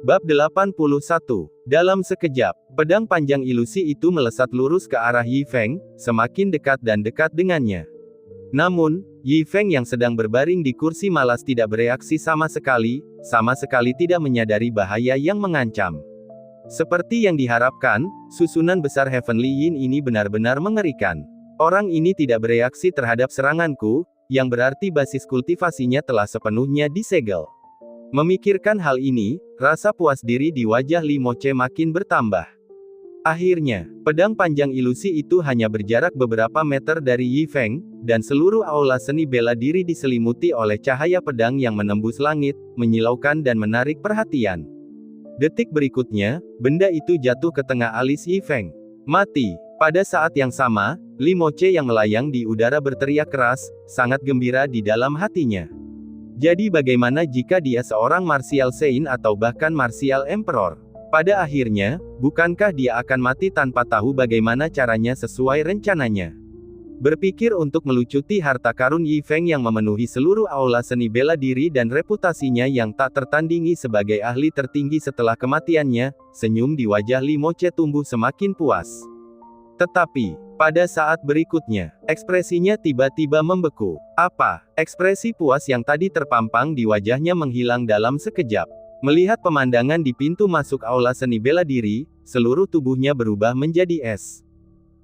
Bab 81. Dalam sekejap, pedang panjang ilusi itu melesat lurus ke arah Yi Feng, semakin dekat dan dekat dengannya. Namun, Yi Feng yang sedang berbaring di kursi malas tidak bereaksi sama sekali tidak menyadari bahaya yang mengancam. Seperti yang diharapkan, susunan besar Heavenly Yin ini benar-benar mengerikan. Orang ini tidak bereaksi terhadap seranganku, yang berarti basis kultivasinya telah sepenuhnya disegel. Memikirkan hal ini, rasa puas diri di wajah Li Moche makin bertambah. Akhirnya, pedang panjang ilusi itu hanya berjarak beberapa meter dari Yi Feng, dan seluruh aula seni bela diri diselimuti oleh cahaya pedang yang menembus langit, menyilaukan dan menarik perhatian. Detik berikutnya, benda itu jatuh ke tengah alis Yi Feng. Mati. Pada saat yang sama, Li Moche yang melayang di udara berteriak keras, sangat gembira di dalam hatinya. Jadi bagaimana jika dia seorang martial saint atau bahkan martial emperor? Pada akhirnya, bukankah dia akan mati tanpa tahu bagaimana caranya sesuai rencananya? Berpikir untuk melucuti harta karun Yi Feng yang memenuhi seluruh aula seni bela diri dan reputasinya yang tak tertandingi sebagai ahli tertinggi setelah kematiannya, senyum di wajah Li Moche tumbuh semakin puas. Tetapi, pada saat berikutnya, ekspresinya tiba-tiba membeku. Apa? Ekspresi puas yang tadi terpampang di wajahnya menghilang dalam sekejap. Melihat pemandangan di pintu masuk aula seni bela diri, seluruh tubuhnya berubah menjadi es.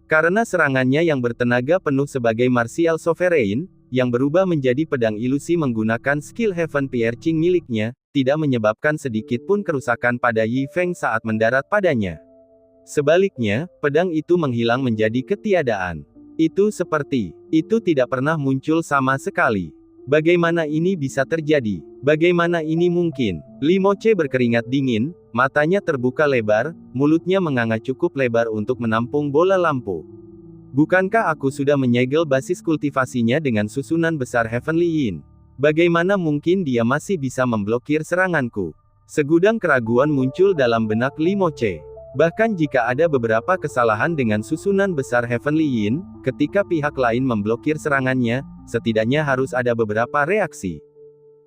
Karena serangannya yang bertenaga penuh sebagai martial sovereign, yang berubah menjadi pedang ilusi menggunakan skill Heaven Piercing miliknya, tidak menyebabkan sedikit pun kerusakan pada Yi Feng saat mendarat padanya. Sebaliknya, pedang itu menghilang menjadi ketiadaan. Itu tidak pernah muncul sama sekali. Bagaimana ini bisa terjadi? Bagaimana ini mungkin? Li Moche berkeringat dingin, matanya terbuka lebar, mulutnya menganga cukup lebar untuk menampung bola lampu. Bukankah aku sudah menyegel basis kultivasinya dengan susunan besar Heavenly Yin? Bagaimana mungkin dia masih bisa memblokir seranganku? Segudang keraguan muncul dalam benak Li Moche. Bahkan jika ada beberapa kesalahan dengan susunan besar Heavenly Yin, ketika pihak lain memblokir serangannya, setidaknya harus ada beberapa reaksi.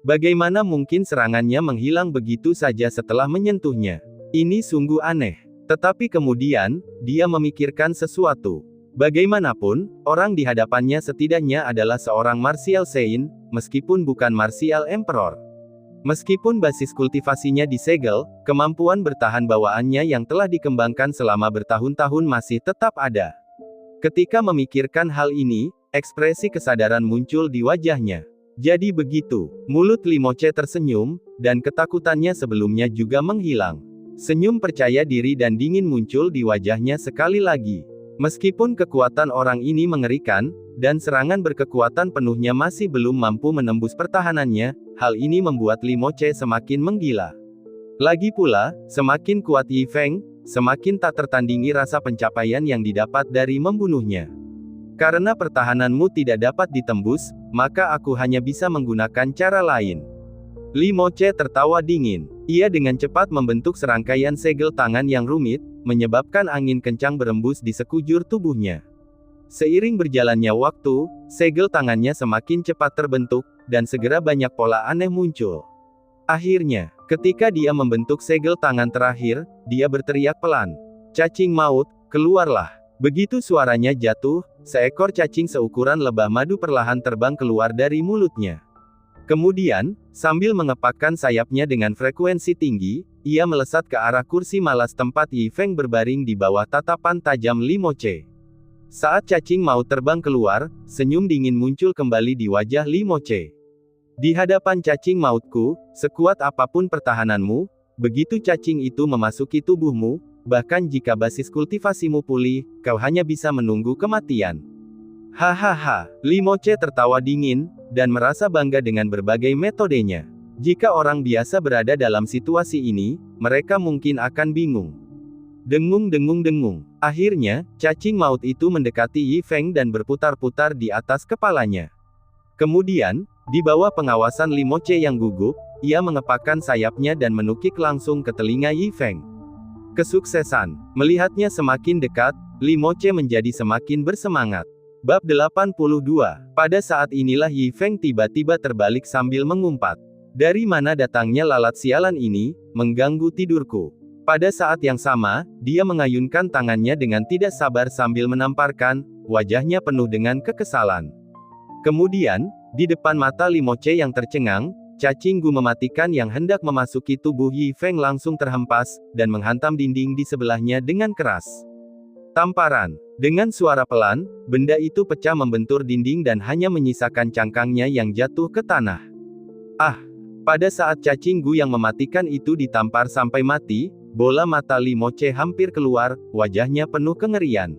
Bagaimana mungkin serangannya menghilang begitu saja setelah menyentuhnya? Ini sungguh aneh. Tetapi kemudian, dia memikirkan sesuatu. Bagaimanapun, orang di hadapannya setidaknya adalah seorang martial saint, meskipun bukan martial emperor. Meskipun basis kultivasinya disegel, kemampuan bertahan bawaannya yang telah dikembangkan selama bertahun-tahun masih tetap ada. Ketika memikirkan hal ini, ekspresi kesadaran muncul di wajahnya. Jadi begitu, mulut Li Moche tersenyum, dan ketakutannya sebelumnya juga menghilang. Senyum percaya diri dan dingin muncul di wajahnya sekali lagi. Meskipun kekuatan orang ini mengerikan, dan serangan berkekuatan penuhnya masih belum mampu menembus pertahanannya, hal ini membuat Li Moche semakin menggila. Lagi pula, semakin kuat Yi Feng, semakin tak tertandingi rasa pencapaian yang didapat dari membunuhnya. Karena pertahananmu tidak dapat ditembus, maka aku hanya bisa menggunakan cara lain. Li Moche tertawa dingin. Ia dengan cepat membentuk serangkaian segel tangan yang rumit, menyebabkan angin kencang berembus di sekujur tubuhnya. Seiring berjalannya waktu, segel tangannya semakin cepat terbentuk, dan segera banyak pola aneh muncul. Akhirnya, ketika dia membentuk segel tangan terakhir, dia berteriak pelan. "Cacing maut, keluarlah!" Begitu suaranya jatuh, seekor cacing seukuran lebah madu perlahan terbang keluar dari mulutnya. Kemudian, sambil mengepakkan sayapnya dengan frekuensi tinggi, ia melesat ke arah kursi malas tempat Yi Feng berbaring di bawah tatapan tajam Li Moche. Saat cacing maut terbang keluar, senyum dingin muncul kembali di wajah Li Moche. Di hadapan cacing mautku, sekuat apapun pertahananmu, begitu cacing itu memasuki tubuhmu, bahkan jika basis kultivasimu pulih, kau hanya bisa menunggu kematian. Hahaha, Li Moche tertawa dingin, dan merasa bangga dengan berbagai metodenya. Jika orang biasa berada dalam situasi ini, mereka mungkin akan bingung. Dengung-dengung-dengung. Akhirnya, cacing maut itu mendekati Yi Feng dan berputar-putar di atas kepalanya. Kemudian, di bawah pengawasan Li Moche yang gugup, ia mengepakkan sayapnya dan menukik langsung ke telinga Yi Feng. Kesuksesan. Melihatnya semakin dekat, Li Moche menjadi semakin bersemangat. Bab 82. Pada saat inilah Yi Feng tiba-tiba terbalik sambil mengumpat. Dari mana datangnya lalat sialan ini, mengganggu tidurku. Pada saat yang sama, dia mengayunkan tangannya dengan tidak sabar sambil menamparkan, wajahnya penuh dengan kekesalan. Kemudian, di depan mata Limoche yang tercengang, cacing gu mematikan yang hendak memasuki tubuh Yi Feng langsung terhempas, dan menghantam dinding di sebelahnya dengan keras. Tamparan. Dengan suara pelan, benda itu pecah membentur dinding dan hanya menyisakan cangkangnya yang jatuh ke tanah. Ah! Pada saat cacing gu yang mematikan itu ditampar sampai mati, bola mata Limoche hampir keluar, wajahnya penuh kengerian.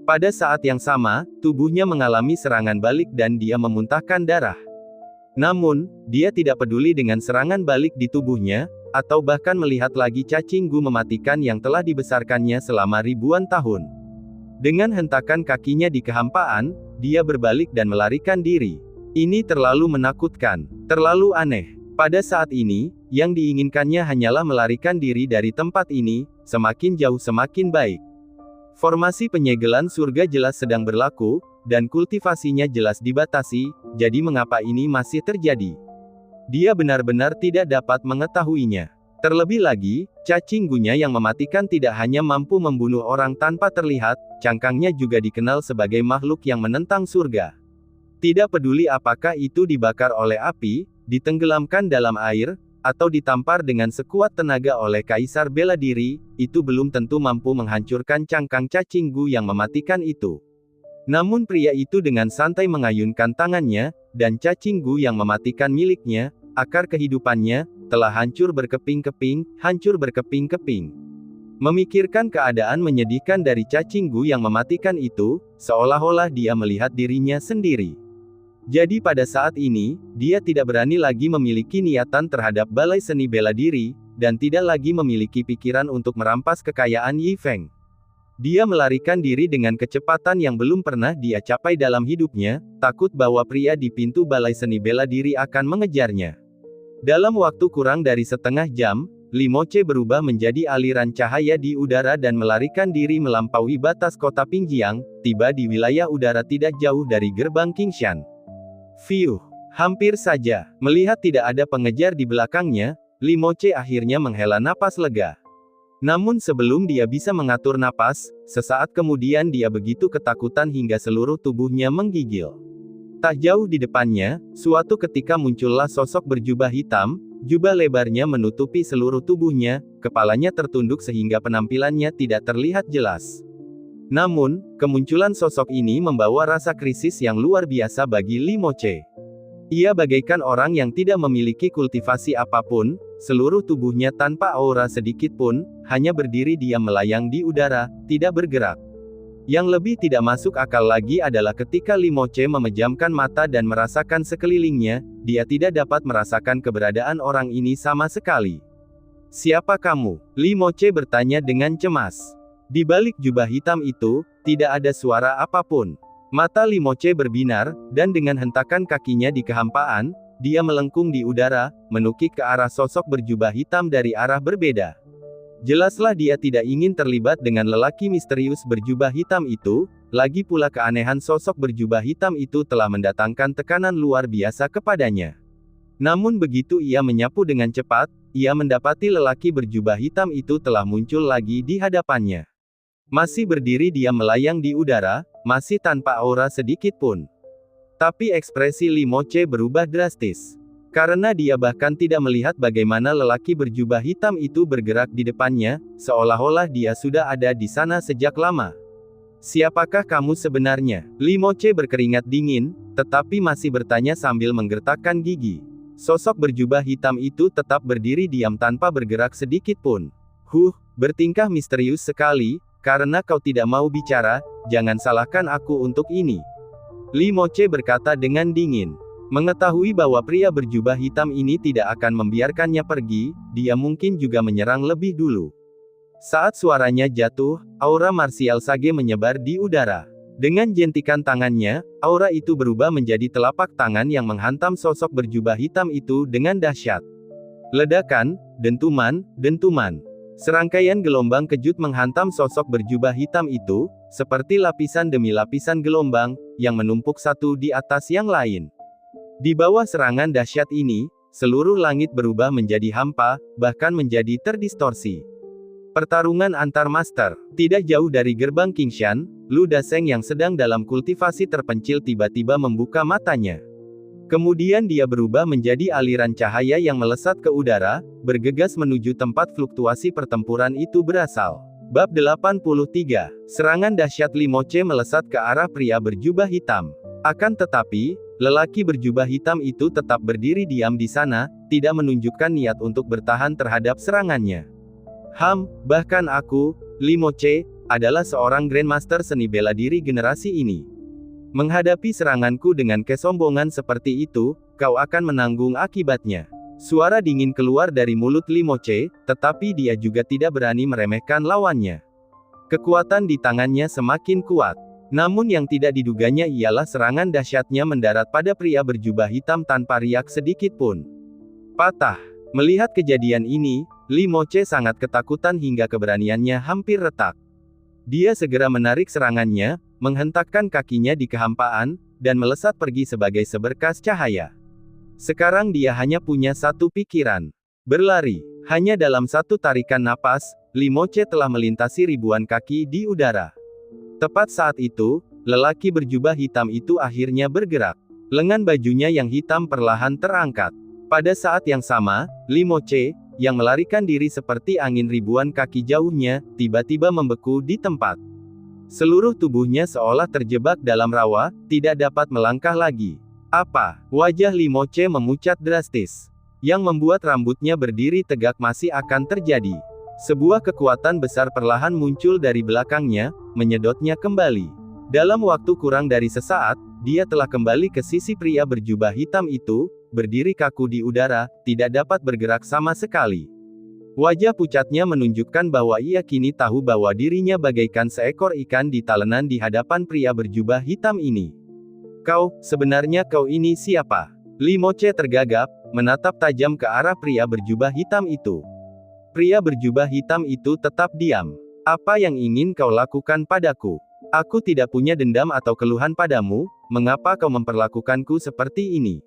Pada saat yang sama, tubuhnya mengalami serangan balik dan dia memuntahkan darah. Namun, dia tidak peduli dengan serangan balik di tubuhnya, atau bahkan melihat lagi cacing gu mematikan yang telah dibesarkannya selama ribuan tahun. Dengan hentakan kakinya di kehampaan, dia berbalik dan melarikan diri. Ini terlalu menakutkan, terlalu aneh. Pada saat ini, yang diinginkannya hanyalah melarikan diri dari tempat ini, semakin jauh semakin baik. Formasi penyegelan surga jelas sedang berlaku, dan kultivasinya jelas dibatasi, jadi mengapa ini masih terjadi? Dia benar-benar tidak dapat mengetahuinya. Terlebih lagi, cacing gunya yang mematikan tidak hanya mampu membunuh orang tanpa terlihat, cangkangnya juga dikenal sebagai makhluk yang menentang surga. Tidak peduli apakah itu dibakar oleh api, ditenggelamkan dalam air, atau ditampar dengan sekuat tenaga oleh Kaisar Bela Diri, itu belum tentu mampu menghancurkan cangkang cacing gu yang mematikan itu. Namun pria itu dengan santai mengayunkan tangannya, dan cacing gu yang mematikan miliknya, akar kehidupannya, telah hancur berkeping-keping, hancur berkeping-keping. Memikirkan keadaan menyedihkan dari cacing gu yang mematikan itu, seolah-olah dia melihat dirinya sendiri. Jadi pada saat ini, dia tidak berani lagi memiliki niatan terhadap balai seni bela diri, dan tidak lagi memiliki pikiran untuk merampas kekayaan Yi Feng. Dia melarikan diri dengan kecepatan yang belum pernah dia capai dalam hidupnya, takut bahwa pria di pintu balai seni bela diri akan mengejarnya. Dalam waktu kurang dari setengah jam, Limoche berubah menjadi aliran cahaya di udara dan melarikan diri melampaui batas kota Pingjiang, tiba di wilayah udara tidak jauh dari gerbang Qingshan. Fiuh, hampir saja. Melihat tidak ada pengejar di belakangnya, Limoche akhirnya menghela napas lega. Namun sebelum dia bisa mengatur napas, sesaat kemudian dia begitu ketakutan hingga seluruh tubuhnya menggigil. Tak jauh di depannya, suatu ketika muncullah sosok berjubah hitam, jubah lebarnya menutupi seluruh tubuhnya, kepalanya tertunduk sehingga penampilannya tidak terlihat jelas. Namun, kemunculan sosok ini membawa rasa krisis yang luar biasa bagi Limoche. Ia bagaikan orang yang tidak memiliki kultivasi apapun, seluruh tubuhnya tanpa aura sedikit pun, hanya berdiri diam melayang di udara, tidak bergerak. Yang lebih tidak masuk akal lagi adalah ketika Limoche memejamkan mata dan merasakan sekelilingnya, dia tidak dapat merasakan keberadaan orang ini sama sekali. "Siapa kamu?" Limoche bertanya dengan cemas. Di balik jubah hitam itu, tidak ada suara apapun. Mata Limoche berbinar, dan dengan hentakan kakinya di kehampaan, dia melengkung di udara, menukik ke arah sosok berjubah hitam dari arah berbeda. Jelaslah dia tidak ingin terlibat dengan lelaki misterius berjubah hitam itu, lagi pula keanehan sosok berjubah hitam itu telah mendatangkan tekanan luar biasa kepadanya. Namun begitu ia menyapu dengan cepat, ia mendapati lelaki berjubah hitam itu telah muncul lagi di hadapannya. Masih berdiri dia melayang di udara, masih tanpa aura sedikit pun. Tapi ekspresi Limoche berubah drastis. Karena dia bahkan tidak melihat bagaimana lelaki berjubah hitam itu bergerak di depannya, seolah-olah dia sudah ada di sana sejak lama. "Siapakah kamu sebenarnya?" Limoche berkeringat dingin, tetapi masih bertanya sambil menggertakkan gigi. Sosok berjubah hitam itu tetap berdiri diam tanpa bergerak sedikit pun. Bertingkah misterius sekali. Karena kau tidak mau bicara, jangan salahkan aku untuk ini. Limoche berkata dengan dingin. Mengetahui bahwa pria berjubah hitam ini tidak akan membiarkannya pergi, dia mungkin juga menyerang lebih dulu. Saat suaranya jatuh, aura marsial Sage menyebar di udara. Dengan jentikan tangannya, aura itu berubah menjadi telapak tangan yang menghantam sosok berjubah hitam itu dengan dahsyat. Ledakan, dentuman, dentuman. Serangkaian gelombang kejut menghantam sosok berjubah hitam itu, seperti lapisan demi lapisan gelombang, yang menumpuk satu di atas yang lain. Di bawah serangan dahsyat ini, seluruh langit berubah menjadi hampa, bahkan menjadi terdistorsi. Pertarungan antar master. Tidak jauh dari gerbang Qingshan, Lu Daseng yang sedang dalam kultivasi terpencil tiba-tiba membuka matanya. Kemudian dia berubah menjadi aliran cahaya yang melesat ke udara, bergegas menuju tempat fluktuasi pertempuran itu berasal. Bab 83. Serangan dahsyat Limoche melesat ke arah pria berjubah hitam. Akan tetapi, lelaki berjubah hitam itu tetap berdiri diam di sana, tidak menunjukkan niat untuk bertahan terhadap serangannya. Bahkan aku, Limoche, adalah seorang Grandmaster seni bela diri generasi ini. Menghadapi seranganku dengan kesombongan seperti itu, kau akan menanggung akibatnya. Suara dingin keluar dari mulut Limoche, tetapi dia juga tidak berani meremehkan lawannya. Kekuatan di tangannya semakin kuat. Namun yang tidak diduganya ialah serangan dahsyatnya mendarat pada pria berjubah hitam tanpa riak sedikit pun. Patah. Melihat kejadian ini, Limoche sangat ketakutan hingga keberaniannya hampir retak. Dia segera menarik serangannya, menghentakkan kakinya di kehampaan, dan melesat pergi sebagai seberkas cahaya. Sekarang dia hanya punya satu pikiran. Berlari. Hanya dalam satu tarikan napas, Limoche telah melintasi ribuan kaki di udara. Tepat saat itu, lelaki berjubah hitam itu akhirnya bergerak. Lengan bajunya yang hitam perlahan terangkat. Pada saat yang sama, Limoche, yang melarikan diri seperti angin ribuan kaki jauhnya, tiba-tiba membeku di tempat. Seluruh tubuhnya seolah terjebak dalam rawa, tidak dapat melangkah lagi. Apa? Wajah Limoche memucat drastis. Yang membuat rambutnya berdiri tegak masih akan terjadi. Sebuah kekuatan besar perlahan muncul dari belakangnya, menyedotnya kembali. Dalam waktu kurang dari sesaat, dia telah kembali ke sisi pria berjubah hitam itu, berdiri kaku di udara, tidak dapat bergerak sama sekali. Wajah pucatnya menunjukkan bahwa ia kini tahu bahwa dirinya bagaikan seekor ikan di talenan di hadapan pria berjubah hitam ini. Sebenarnya kau ini siapa? Limoche tergagap, menatap tajam ke arah pria berjubah hitam itu. Pria berjubah hitam itu tetap diam. Apa yang ingin kau lakukan padaku? Aku tidak punya dendam atau keluhan padamu, mengapa kau memperlakukanku seperti ini?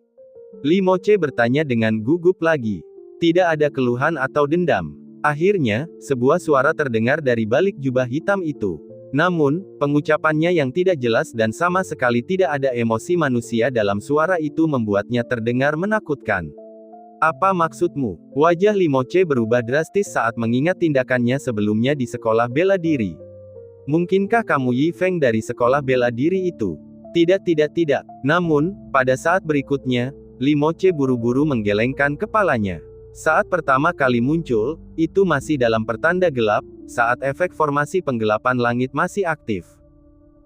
Limoche bertanya dengan gugup lagi. Tidak ada keluhan atau dendam. Akhirnya, sebuah suara terdengar dari balik jubah hitam itu. Namun, pengucapannya yang tidak jelas dan sama sekali tidak ada emosi manusia dalam suara itu membuatnya terdengar menakutkan. Apa maksudmu? Wajah Limoche berubah drastis saat mengingat tindakannya sebelumnya di sekolah bela diri. Mungkinkah kamu Yi Feng dari sekolah bela diri itu? Tidak. Namun, pada saat berikutnya, Limoche buru-buru menggelengkan kepalanya. Saat pertama kali muncul, itu masih dalam pertanda gelap, saat efek formasi penggelapan langit masih aktif.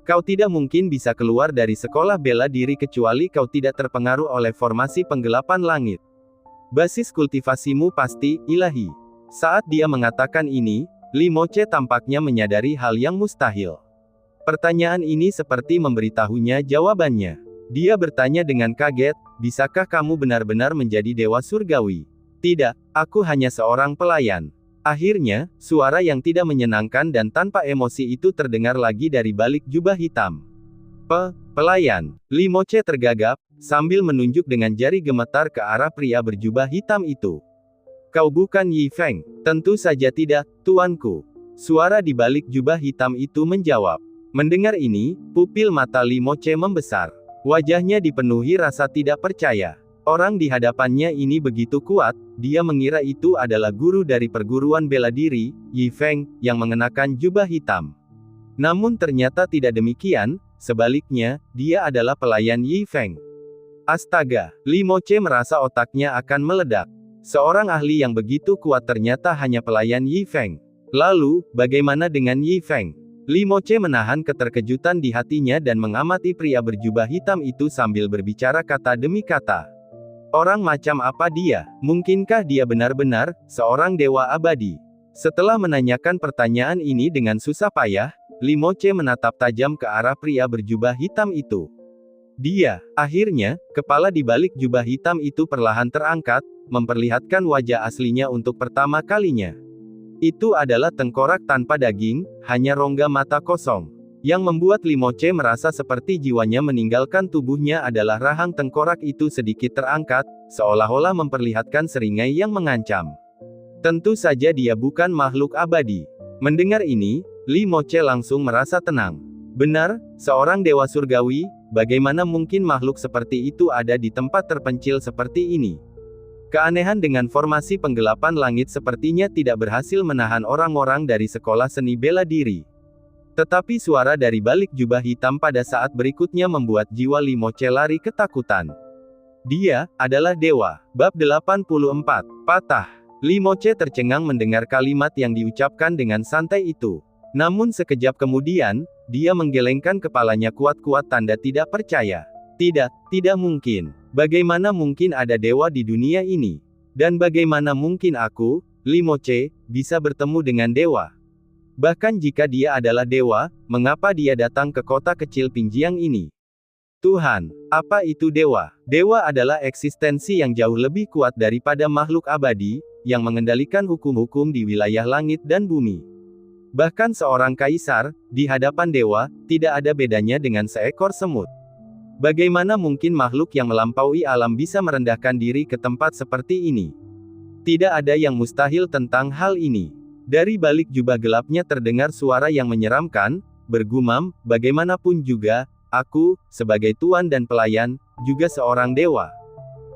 Kau tidak mungkin bisa keluar dari sekolah bela diri kecuali kau tidak terpengaruh oleh formasi penggelapan langit. Basis kultivasimu pasti ilahi. Saat dia mengatakan ini, Limoche tampaknya menyadari hal yang mustahil. Pertanyaan ini seperti memberitahunya jawabannya. Dia bertanya dengan kaget, bisakah kamu benar-benar menjadi dewa surgawi? Tidak, aku hanya seorang pelayan. Akhirnya, suara yang tidak menyenangkan dan tanpa emosi itu terdengar lagi dari balik jubah hitam. Pelayan. Limoche tergagap, sambil menunjuk dengan jari gemetar ke arah pria berjubah hitam itu. Kau bukan Yi Feng? Tentu saja tidak, tuanku. Suara di balik jubah hitam itu menjawab. Mendengar ini, pupil mata Limoche membesar. Wajahnya dipenuhi rasa tidak percaya. Orang di hadapannya ini begitu kuat, dia mengira itu adalah guru dari perguruan bela diri, Yi Feng, yang mengenakan jubah hitam. Namun ternyata tidak demikian, sebaliknya, dia adalah pelayan Yi Feng. Astaga, Limoche merasa otaknya akan meledak. Seorang ahli yang begitu kuat ternyata hanya pelayan Yi Feng. Lalu, bagaimana dengan Yi Feng? Limoche menahan keterkejutan di hatinya dan mengamati pria berjubah hitam itu sambil berbicara kata demi kata. Orang macam apa dia? Mungkinkah dia benar-benar seorang dewa abadi? Setelah menanyakan pertanyaan ini dengan susah payah, Limoche menatap tajam ke arah pria berjubah hitam itu. Akhirnya, kepala di balik jubah hitam itu perlahan terangkat, memperlihatkan wajah aslinya untuk pertama kalinya. Itu adalah tengkorak tanpa daging, hanya rongga mata kosong. Yang membuat Limoche merasa seperti jiwanya meninggalkan tubuhnya adalah rahang tengkorak itu sedikit terangkat, seolah-olah memperlihatkan seringai yang mengancam. Tentu saja dia bukan makhluk abadi. Mendengar ini, Limoche langsung merasa tenang. Benar, seorang dewa surgawi, bagaimana mungkin makhluk seperti itu ada di tempat terpencil seperti ini? Keanehan dengan formasi penggelapan langit sepertinya tidak berhasil menahan orang-orang dari sekolah seni bela diri. Tetapi suara dari balik jubah hitam pada saat berikutnya membuat jiwa Limoche lari ketakutan. Dia adalah dewa. Bab 84. Patah. Limoche tercengang mendengar kalimat yang diucapkan dengan santai itu. Namun sekejap kemudian, dia menggelengkan kepalanya kuat-kuat tanda tidak percaya. Tidak mungkin. Bagaimana mungkin ada dewa di dunia ini? Dan bagaimana mungkin aku, Limoche, bisa bertemu dengan dewa? Bahkan jika dia adalah dewa, mengapa dia datang ke kota kecil Pingjiang ini? Tuhan, apa itu dewa? Dewa adalah eksistensi yang jauh lebih kuat daripada makhluk abadi, yang mengendalikan hukum-hukum di wilayah langit dan bumi. Bahkan seorang kaisar, di hadapan dewa, tidak ada bedanya dengan seekor semut. Bagaimana mungkin makhluk yang melampaui alam bisa merendahkan diri ke tempat seperti ini? Tidak ada yang mustahil tentang hal ini. Dari balik jubah gelapnya terdengar suara yang menyeramkan, bergumam, bagaimanapun juga, aku, sebagai tuan dan pelayan, juga seorang dewa.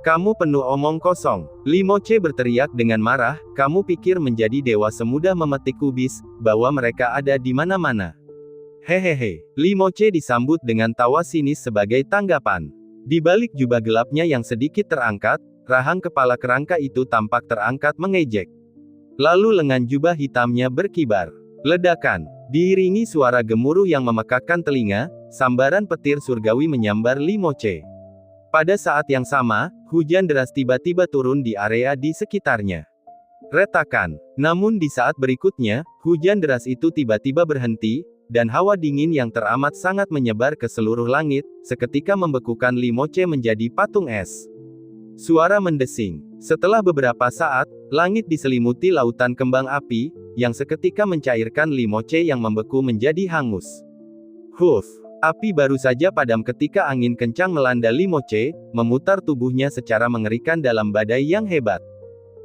Kamu penuh omong kosong. Limoche berteriak dengan marah, kamu pikir menjadi dewa semudah memetik kubis, bahwa mereka ada di mana-mana. Hehehe. Limoche disambut dengan tawa sinis sebagai tanggapan. Di balik jubah gelapnya yang sedikit terangkat, rahang kepala kerangka itu tampak terangkat mengejek. Lalu lengan jubah hitamnya berkibar. Ledakan. Diiringi suara gemuruh yang memekakkan telinga, sambaran petir surgawi menyambar Limoche. Pada saat yang sama, hujan deras tiba-tiba turun di area di sekitarnya. Retakan. Namun di saat berikutnya, hujan deras itu tiba-tiba berhenti, dan hawa dingin yang teramat sangat menyebar ke seluruh langit, seketika membekukan Limoche menjadi patung es. Suara mendesing. Setelah beberapa saat, langit diselimuti lautan kembang api, yang seketika mencairkan Limoche yang membeku menjadi hangus. Huff! Api baru saja padam ketika angin kencang melanda Limoche, memutar tubuhnya secara mengerikan dalam badai yang hebat.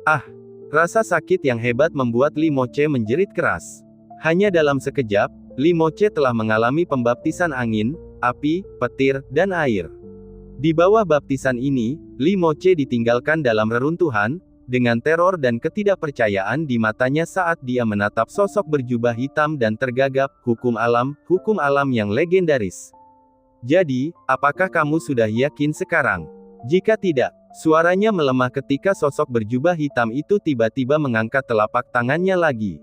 Ah! Rasa sakit yang hebat membuat Limoche menjerit keras. Hanya dalam sekejap, Limoche telah mengalami pembaptisan angin, api, petir, dan air. Di bawah baptisan ini, Limoche ditinggalkan dalam reruntuhan, dengan teror dan ketidakpercayaan di matanya saat dia menatap sosok berjubah hitam dan tergagap, hukum alam yang legendaris. Jadi, apakah kamu sudah yakin sekarang? Jika tidak, suaranya melemah ketika sosok berjubah hitam itu tiba-tiba mengangkat telapak tangannya lagi.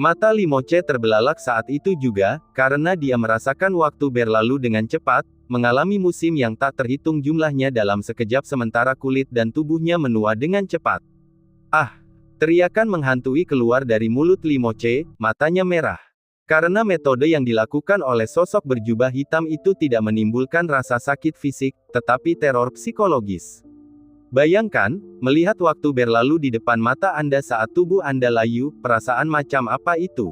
Mata Limoche terbelalak saat itu juga, karena dia merasakan waktu berlalu dengan cepat, mengalami musim yang tak terhitung jumlahnya dalam sekejap sementara kulit dan tubuhnya menua dengan cepat. Ah! Teriakan menghantui keluar dari mulut Limoche, matanya merah. Karena metode yang dilakukan oleh sosok berjubah hitam itu tidak menimbulkan rasa sakit fisik, tetapi teror psikologis. Bayangkan, melihat waktu berlalu di depan mata Anda saat tubuh Anda layu, perasaan macam apa itu?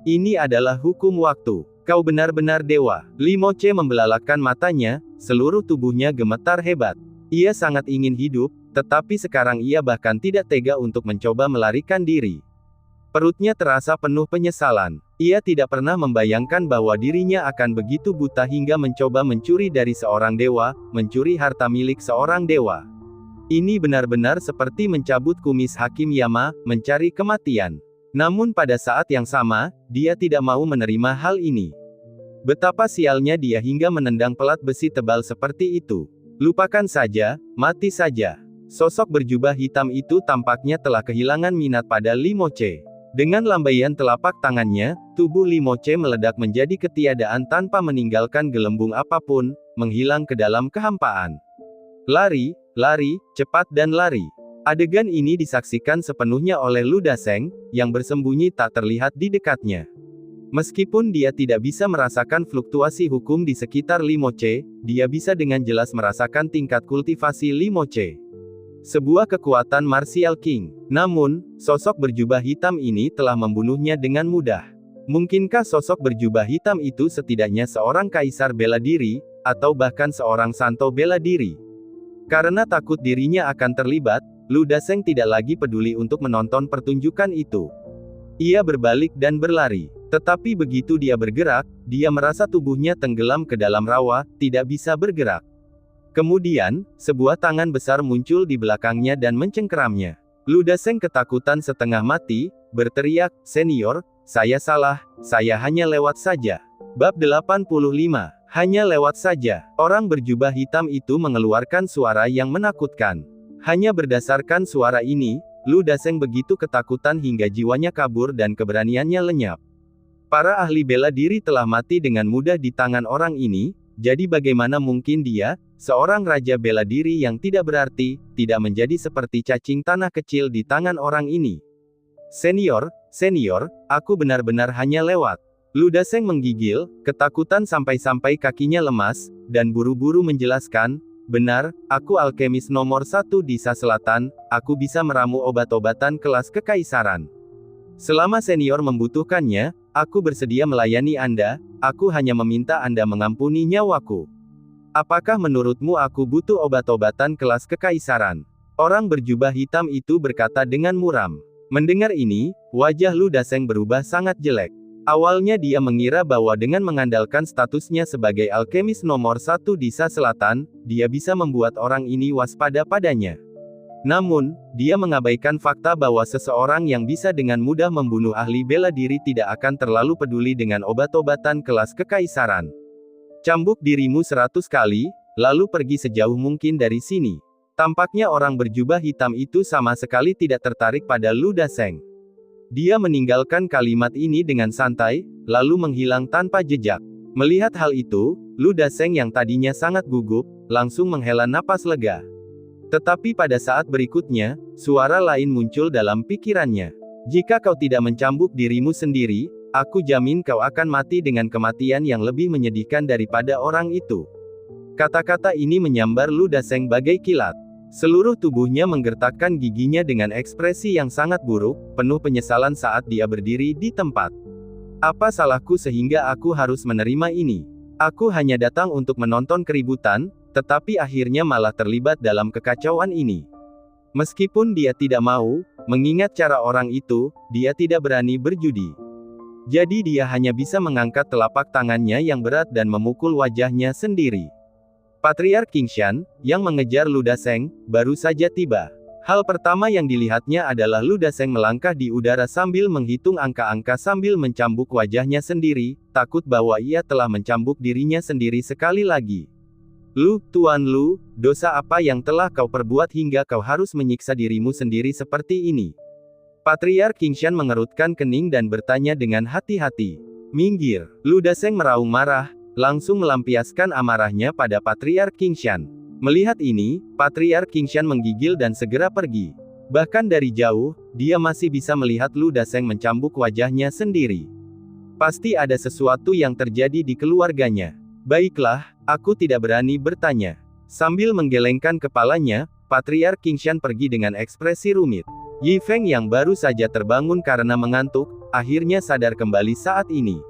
Ini adalah hukum waktu. Kau benar-benar dewa. Limoche membelalakkan matanya, seluruh tubuhnya gemetar hebat. Ia sangat ingin hidup, tetapi sekarang ia bahkan tidak tega untuk mencoba melarikan diri. Perutnya terasa penuh penyesalan. Ia tidak pernah membayangkan bahwa dirinya akan begitu buta hingga mencoba mencuri dari seorang dewa, mencuri harta milik seorang dewa. Ini benar-benar seperti mencabut kumis Hakim Yama, mencari kematian. Namun pada saat yang sama, dia tidak mau menerima hal ini. Betapa sialnya dia hingga menendang pelat besi tebal seperti itu. Lupakan saja, mati saja. Sosok berjubah hitam itu tampaknya telah kehilangan minat pada Limoche. Dengan lambaian telapak tangannya, tubuh Limoche meledak menjadi ketiadaan tanpa meninggalkan gelembung apapun, menghilang ke dalam kehampaan. Lari, lari, cepat dan lari. Adegan ini disaksikan sepenuhnya oleh Lu Daseng, yang bersembunyi tak terlihat di dekatnya. Meskipun dia tidak bisa merasakan fluktuasi hukum di sekitar Limoche, dia bisa dengan jelas merasakan tingkat kultivasi Limoche. Sebuah kekuatan Martial King. Namun, sosok berjubah hitam ini telah membunuhnya dengan mudah. Mungkinkah sosok berjubah hitam itu setidaknya seorang kaisar bela diri, atau bahkan seorang santo bela diri? Karena takut dirinya akan terlibat, Lu Dasheng tidak lagi peduli untuk menonton pertunjukan itu. Ia berbalik dan berlari. Tetapi begitu dia bergerak, dia merasa tubuhnya tenggelam ke dalam rawa, tidak bisa bergerak. Kemudian, sebuah tangan besar muncul di belakangnya dan mencengkeramnya. Lu Dasheng ketakutan setengah mati, berteriak, "Senior, saya salah, saya hanya lewat saja." Bab 85. Hanya lewat saja. Orang berjubah hitam itu mengeluarkan suara yang menakutkan. Hanya berdasarkan suara ini, Lu Dasheng begitu ketakutan hingga jiwanya kabur dan keberaniannya lenyap. Para ahli bela diri telah mati dengan mudah di tangan orang ini, jadi bagaimana mungkin dia, seorang raja bela diri yang tidak berarti, tidak menjadi seperti cacing tanah kecil di tangan orang ini. "Senior, senior, aku benar-benar hanya lewat." Lu Dasheng menggigil, ketakutan sampai-sampai kakinya lemas, dan buru-buru menjelaskan, "Benar, aku alkemis nomor 1 di Sa Selatan, aku bisa meramu obat-obatan kelas kekaisaran. Selama senior membutuhkannya, aku bersedia melayani Anda, aku hanya meminta Anda mengampuni nyawaku. Apakah menurutmu aku butuh obat-obatan kelas kekaisaran?" Orang berjubah hitam itu berkata dengan muram. Mendengar ini, wajah Lu Dasheng berubah sangat jelek. Awalnya dia mengira bahwa dengan mengandalkan statusnya sebagai alkemis nomor 1 di Sa Selatan, dia bisa membuat orang ini waspada padanya. Namun, dia mengabaikan fakta bahwa seseorang yang bisa dengan mudah membunuh ahli bela diri tidak akan terlalu peduli dengan obat-obatan kelas kekaisaran. "Cambuk dirimu 100 kali, lalu pergi sejauh mungkin dari sini." Tampaknya orang berjubah hitam itu sama sekali tidak tertarik pada Lu Dasheng. Dia meninggalkan kalimat ini dengan santai, lalu menghilang tanpa jejak. Melihat hal itu, Lu Dasheng yang tadinya sangat gugup, langsung menghela napas lega. Tetapi pada saat berikutnya, suara lain muncul dalam pikirannya. "Jika kau tidak mencambuk dirimu sendiri, aku jamin kau akan mati dengan kematian yang lebih menyedihkan daripada orang itu." Kata-kata ini menyambar Lu Dasheng bagai kilat. Seluruh tubuhnya menggertakkan giginya dengan ekspresi yang sangat buruk, penuh penyesalan saat dia berdiri di tempat. "Apa salahku sehingga aku harus menerima ini? Aku hanya datang untuk menonton keributan, tetapi akhirnya malah terlibat dalam kekacauan ini." Meskipun dia tidak mau, mengingat cara orang itu, dia tidak berani berjudi. Jadi dia hanya bisa mengangkat telapak tangannya yang berat dan memukul wajahnya sendiri. Patriark Qingshan, yang mengejar Lu Dasheng, baru saja tiba. Hal pertama yang dilihatnya adalah Lu Dasheng melangkah di udara sambil menghitung angka-angka sambil mencambuk wajahnya sendiri, takut bahwa ia telah mencambuk dirinya sendiri sekali lagi. "Lu, Tuan Lu, dosa apa yang telah kau perbuat hingga kau harus menyiksa dirimu sendiri seperti ini?" Patriark Qingshan mengerutkan kening dan bertanya dengan hati-hati. "Minggir!" Lu Dasheng meraung marah, langsung melampiaskan amarahnya pada Patriark Qingshan. Melihat ini, Patriark Qingshan menggigil dan segera pergi. Bahkan dari jauh, dia masih bisa melihat Lu Dasheng mencambuk wajahnya sendiri. Pasti ada sesuatu yang terjadi di keluarganya. "Baiklah, aku tidak berani bertanya." Sambil menggelengkan kepalanya, Patriark Qingshan pergi dengan ekspresi rumit. Yi Feng yang baru saja terbangun karena mengantuk, akhirnya sadar kembali saat ini.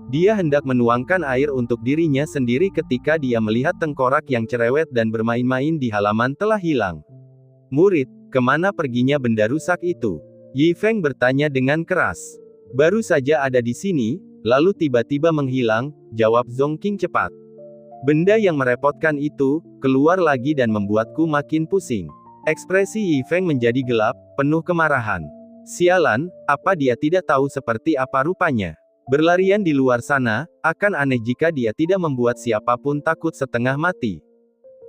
Dia hendak menuangkan air untuk dirinya sendiri ketika dia melihat tengkorak yang cerewet dan bermain-main di halaman telah hilang. "Murid, kemana perginya benda rusak itu?" Yi Feng bertanya dengan keras. "Baru saja ada di sini, lalu tiba-tiba menghilang," jawab Zhong Qing cepat. "Benda yang merepotkan itu, keluar lagi dan membuatku makin pusing." Ekspresi Yi Feng menjadi gelap, penuh kemarahan. Sialan, apa dia tidak tahu seperti apa rupanya? Berlarian di luar sana, akan aneh jika dia tidak membuat siapapun takut setengah mati.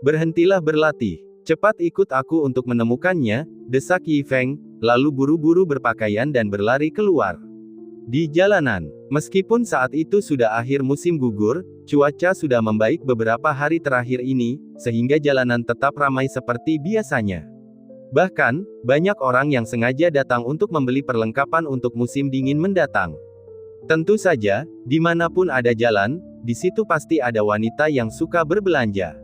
"Berhentilah berlatih. Cepat ikut aku untuk menemukannya," desak Yi Feng, lalu buru-buru berpakaian dan berlari keluar. Di jalanan, meskipun saat itu sudah akhir musim gugur, cuaca sudah membaik beberapa hari terakhir ini, sehingga jalanan tetap ramai seperti biasanya. Bahkan, banyak orang yang sengaja datang untuk membeli perlengkapan untuk musim dingin mendatang. Tentu saja, dimanapun ada jalan, di situ pasti ada wanita yang suka berbelanja.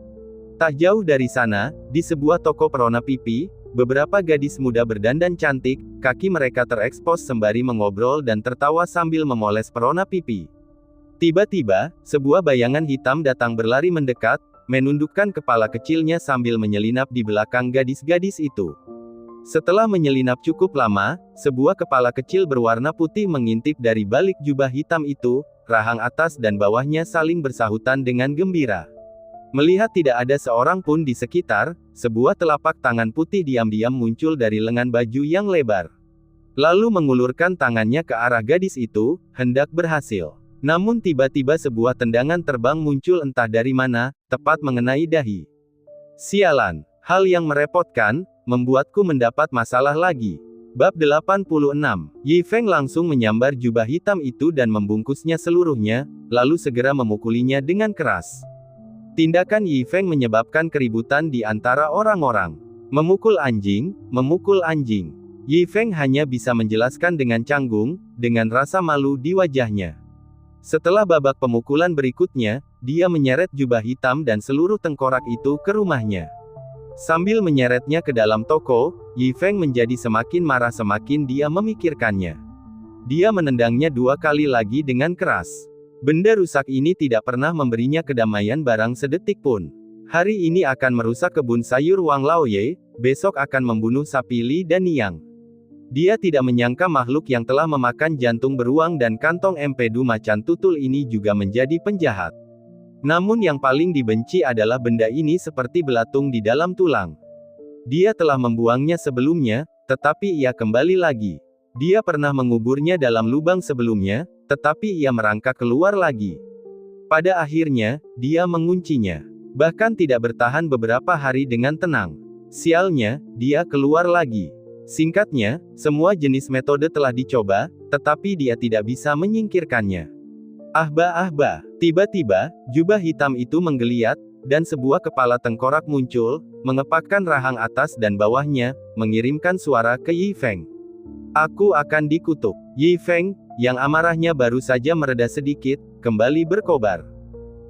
Tak jauh dari sana, di sebuah toko perona pipi, beberapa gadis muda berdandan cantik, kaki mereka terekspos sembari mengobrol dan tertawa sambil memoles perona pipi. Tiba-tiba, sebuah bayangan hitam datang berlari mendekat, menundukkan kepala kecilnya sambil menyelinap di belakang gadis-gadis itu. Setelah menyelinap cukup lama, sebuah kepala kecil berwarna putih mengintip dari balik jubah hitam itu, rahang atas dan bawahnya saling bersahutan dengan gembira. Melihat tidak ada seorang pun di sekitar, sebuah telapak tangan putih diam-diam muncul dari lengan baju yang lebar. Lalu mengulurkan tangannya ke arah gadis itu, hendak berhasil. Namun tiba-tiba sebuah tendangan terbang muncul entah dari mana, tepat mengenai dahi. Sialan, hal yang merepotkan, membuatku mendapat masalah lagi. Bab 86. Yi Feng langsung menyambar jubah hitam itu dan membungkusnya seluruhnya, lalu segera memukulinya dengan keras. Tindakan Yi Feng menyebabkan keributan di antara orang-orang. Memukul anjing, memukul anjing. Yi Feng hanya bisa menjelaskan dengan canggung, dengan rasa malu di wajahnya. Setelah babak pemukulan berikutnya, dia menyeret jubah hitam dan seluruh tengkorak itu ke rumahnya. Sambil menyeretnya ke dalam toko, Yi Feng menjadi semakin marah semakin dia memikirkannya. Dia menendangnya 2 kali lagi dengan keras. Benda rusak ini tidak pernah memberinya kedamaian barang sedetik pun. Hari ini akan merusak kebun sayur Wang Laoye, besok akan membunuh sapi Li dan Niang. Dia tidak menyangka makhluk yang telah memakan jantung beruang dan kantong empedu macan tutul ini juga menjadi penjahat. Namun yang paling dibenci adalah benda ini seperti belatung di dalam tulang. Dia telah membuangnya sebelumnya, tetapi ia kembali lagi. Dia pernah menguburnya dalam lubang sebelumnya, tetapi ia merangkak keluar lagi. Pada akhirnya, dia menguncinya. Bahkan tidak bertahan beberapa hari dengan tenang. Sialnya, dia keluar lagi. Singkatnya, semua jenis metode telah dicoba, tetapi dia tidak bisa menyingkirkannya. Ahba, tiba-tiba, jubah hitam itu menggeliat, dan sebuah kepala tengkorak muncul, mengepakkan rahang atas dan bawahnya, mengirimkan suara ke Yi Feng. Aku akan dikutuk. Yi Feng, yang amarahnya baru saja mereda sedikit, kembali berkobar.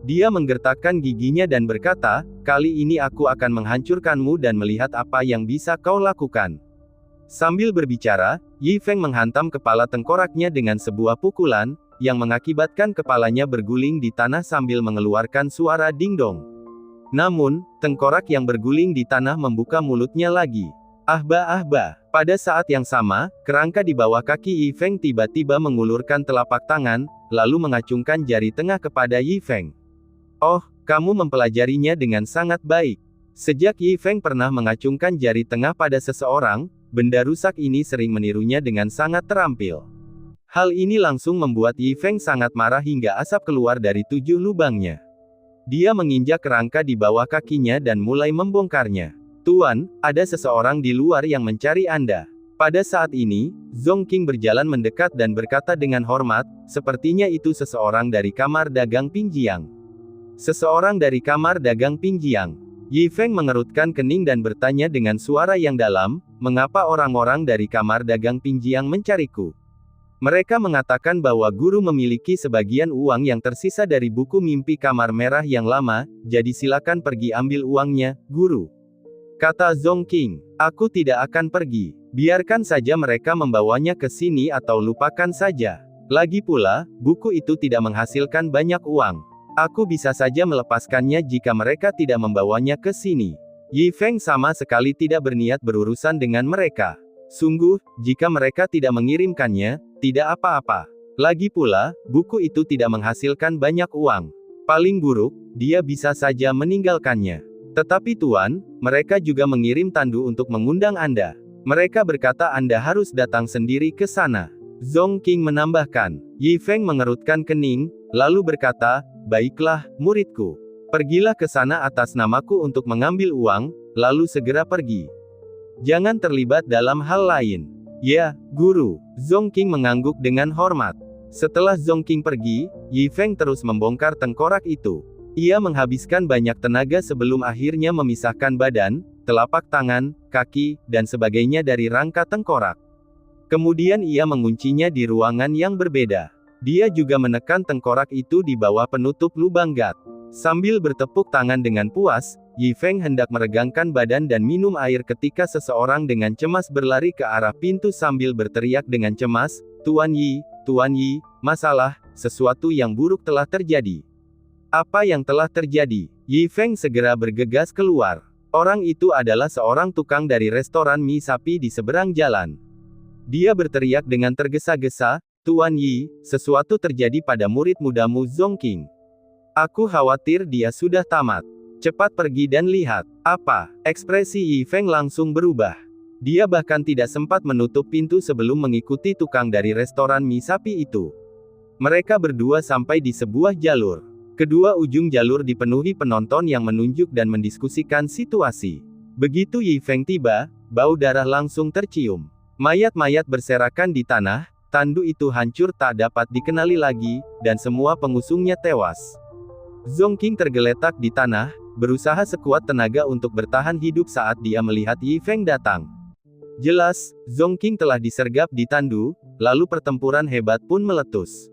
Dia menggertakkan giginya dan berkata, kali ini aku akan menghancurkanmu dan melihat apa yang bisa kau lakukan. Sambil berbicara, Yi Feng menghantam kepala tengkoraknya dengan sebuah pukulan, yang mengakibatkan kepalanya berguling di tanah sambil mengeluarkan suara ding-dong. Namun, tengkorak yang berguling di tanah membuka mulutnya lagi. Ahba. Pada saat yang sama, kerangka di bawah kaki Yi Feng tiba-tiba mengulurkan telapak tangan, lalu mengacungkan jari tengah kepada Yi Feng. Oh, kamu mempelajarinya dengan sangat baik. Sejak Yi Feng pernah mengacungkan jari tengah pada seseorang, benda rusak ini sering menirunya dengan sangat terampil. Hal ini langsung membuat Yi Feng sangat marah hingga asap keluar dari 7 lubangnya. Dia menginjak kerangka di bawah kakinya dan mulai membongkarnya. Tuan, ada seseorang di luar yang mencari Anda. Pada saat ini, Zhong Qing berjalan mendekat dan berkata dengan hormat, sepertinya itu seseorang dari kamar dagang Pingjiang. Seseorang dari kamar dagang Pingjiang. Yi Feng mengerutkan kening dan bertanya dengan suara yang dalam, mengapa orang-orang dari kamar dagang Pingjiang mencariku? Mereka mengatakan bahwa guru memiliki sebagian uang yang tersisa dari buku mimpi kamar merah yang lama, jadi silakan pergi ambil uangnya, guru. Kata Zhong Qing, aku tidak akan pergi. Biarkan saja mereka membawanya ke sini atau lupakan saja. Lagi pula, buku itu tidak menghasilkan banyak uang. Aku bisa saja melepaskannya jika mereka tidak membawanya ke sini. Yi Feng sama sekali tidak berniat berurusan dengan mereka. Sungguh, jika mereka tidak mengirimkannya, tidak apa-apa. Lagi pula, buku itu tidak menghasilkan banyak uang. Paling buruk, dia bisa saja meninggalkannya. Tetapi Tuan, mereka juga mengirim tandu untuk mengundang Anda. Mereka berkata Anda harus datang sendiri ke sana. Zhong Qing menambahkan. Yi Feng mengerutkan kening, lalu berkata, baiklah, muridku. Pergilah ke sana atas namaku untuk mengambil uang, lalu segera pergi. Jangan terlibat dalam hal lain. Ya, guru. Zhong Qing mengangguk dengan hormat. Setelah Zhong Qing pergi, Yi Feng terus membongkar tengkorak itu. Ia menghabiskan banyak tenaga sebelum akhirnya memisahkan badan, telapak tangan, kaki, dan sebagainya dari rangka tengkorak. Kemudian ia menguncinya di ruangan yang berbeda. Dia juga menekan tengkorak itu di bawah penutup lubang gat. Sambil bertepuk tangan dengan puas, Yi Feng hendak meregangkan badan dan minum air ketika seseorang dengan cemas berlari ke arah pintu sambil berteriak dengan cemas, Tuan Yi, masalah, sesuatu yang buruk telah terjadi. Apa yang telah terjadi? Yi Feng segera bergegas keluar. Orang itu adalah seorang tukang dari restoran mie sapi di seberang jalan. Dia berteriak dengan tergesa-gesa, Tuan Yi, sesuatu terjadi pada murid mudamu Zongqing. Aku khawatir dia sudah tamat. Cepat pergi dan lihat. Apa? Ekspresi Yi Feng langsung berubah. Dia bahkan tidak sempat menutup pintu sebelum mengikuti tukang dari restoran mie sapi itu. Mereka berdua sampai di sebuah jalur. Kedua ujung jalur dipenuhi penonton yang menunjuk dan mendiskusikan situasi. Begitu Yi Feng tiba, bau darah langsung tercium. Mayat-mayat berserakan di tanah, tandu itu hancur tak dapat dikenali lagi, dan semua pengusungnya tewas. Zongqing tergeletak di tanah, berusaha sekuat tenaga untuk bertahan hidup saat dia melihat Yi Feng datang. Jelas, Zongqing telah disergap di tandu, lalu pertempuran hebat pun meletus.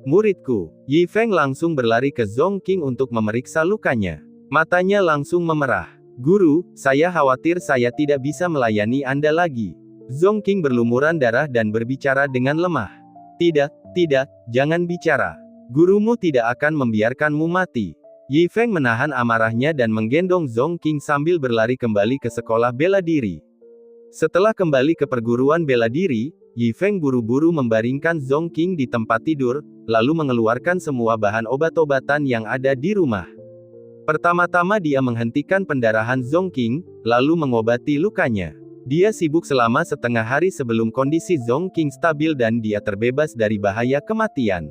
Muridku, Yi Feng langsung berlari ke Zongqing untuk memeriksa lukanya. Matanya langsung memerah. Guru, saya khawatir saya tidak bisa melayani Anda lagi. Zongqing berlumuran darah dan berbicara dengan lemah. Tidak, jangan bicara. Gurumu tidak akan membiarkanmu mati. Yi Feng menahan amarahnya dan menggendong Zongqing sambil berlari kembali ke sekolah bela diri. Setelah kembali ke perguruan bela diri, Yi Feng buru-buru membaringkan Zongqing di tempat tidur, lalu mengeluarkan semua bahan obat-obatan yang ada di rumah. Pertama-tama dia menghentikan pendarahan Zongqing, lalu mengobati lukanya. Dia sibuk selama setengah hari sebelum kondisi Zongqing stabil dan dia terbebas dari bahaya kematian.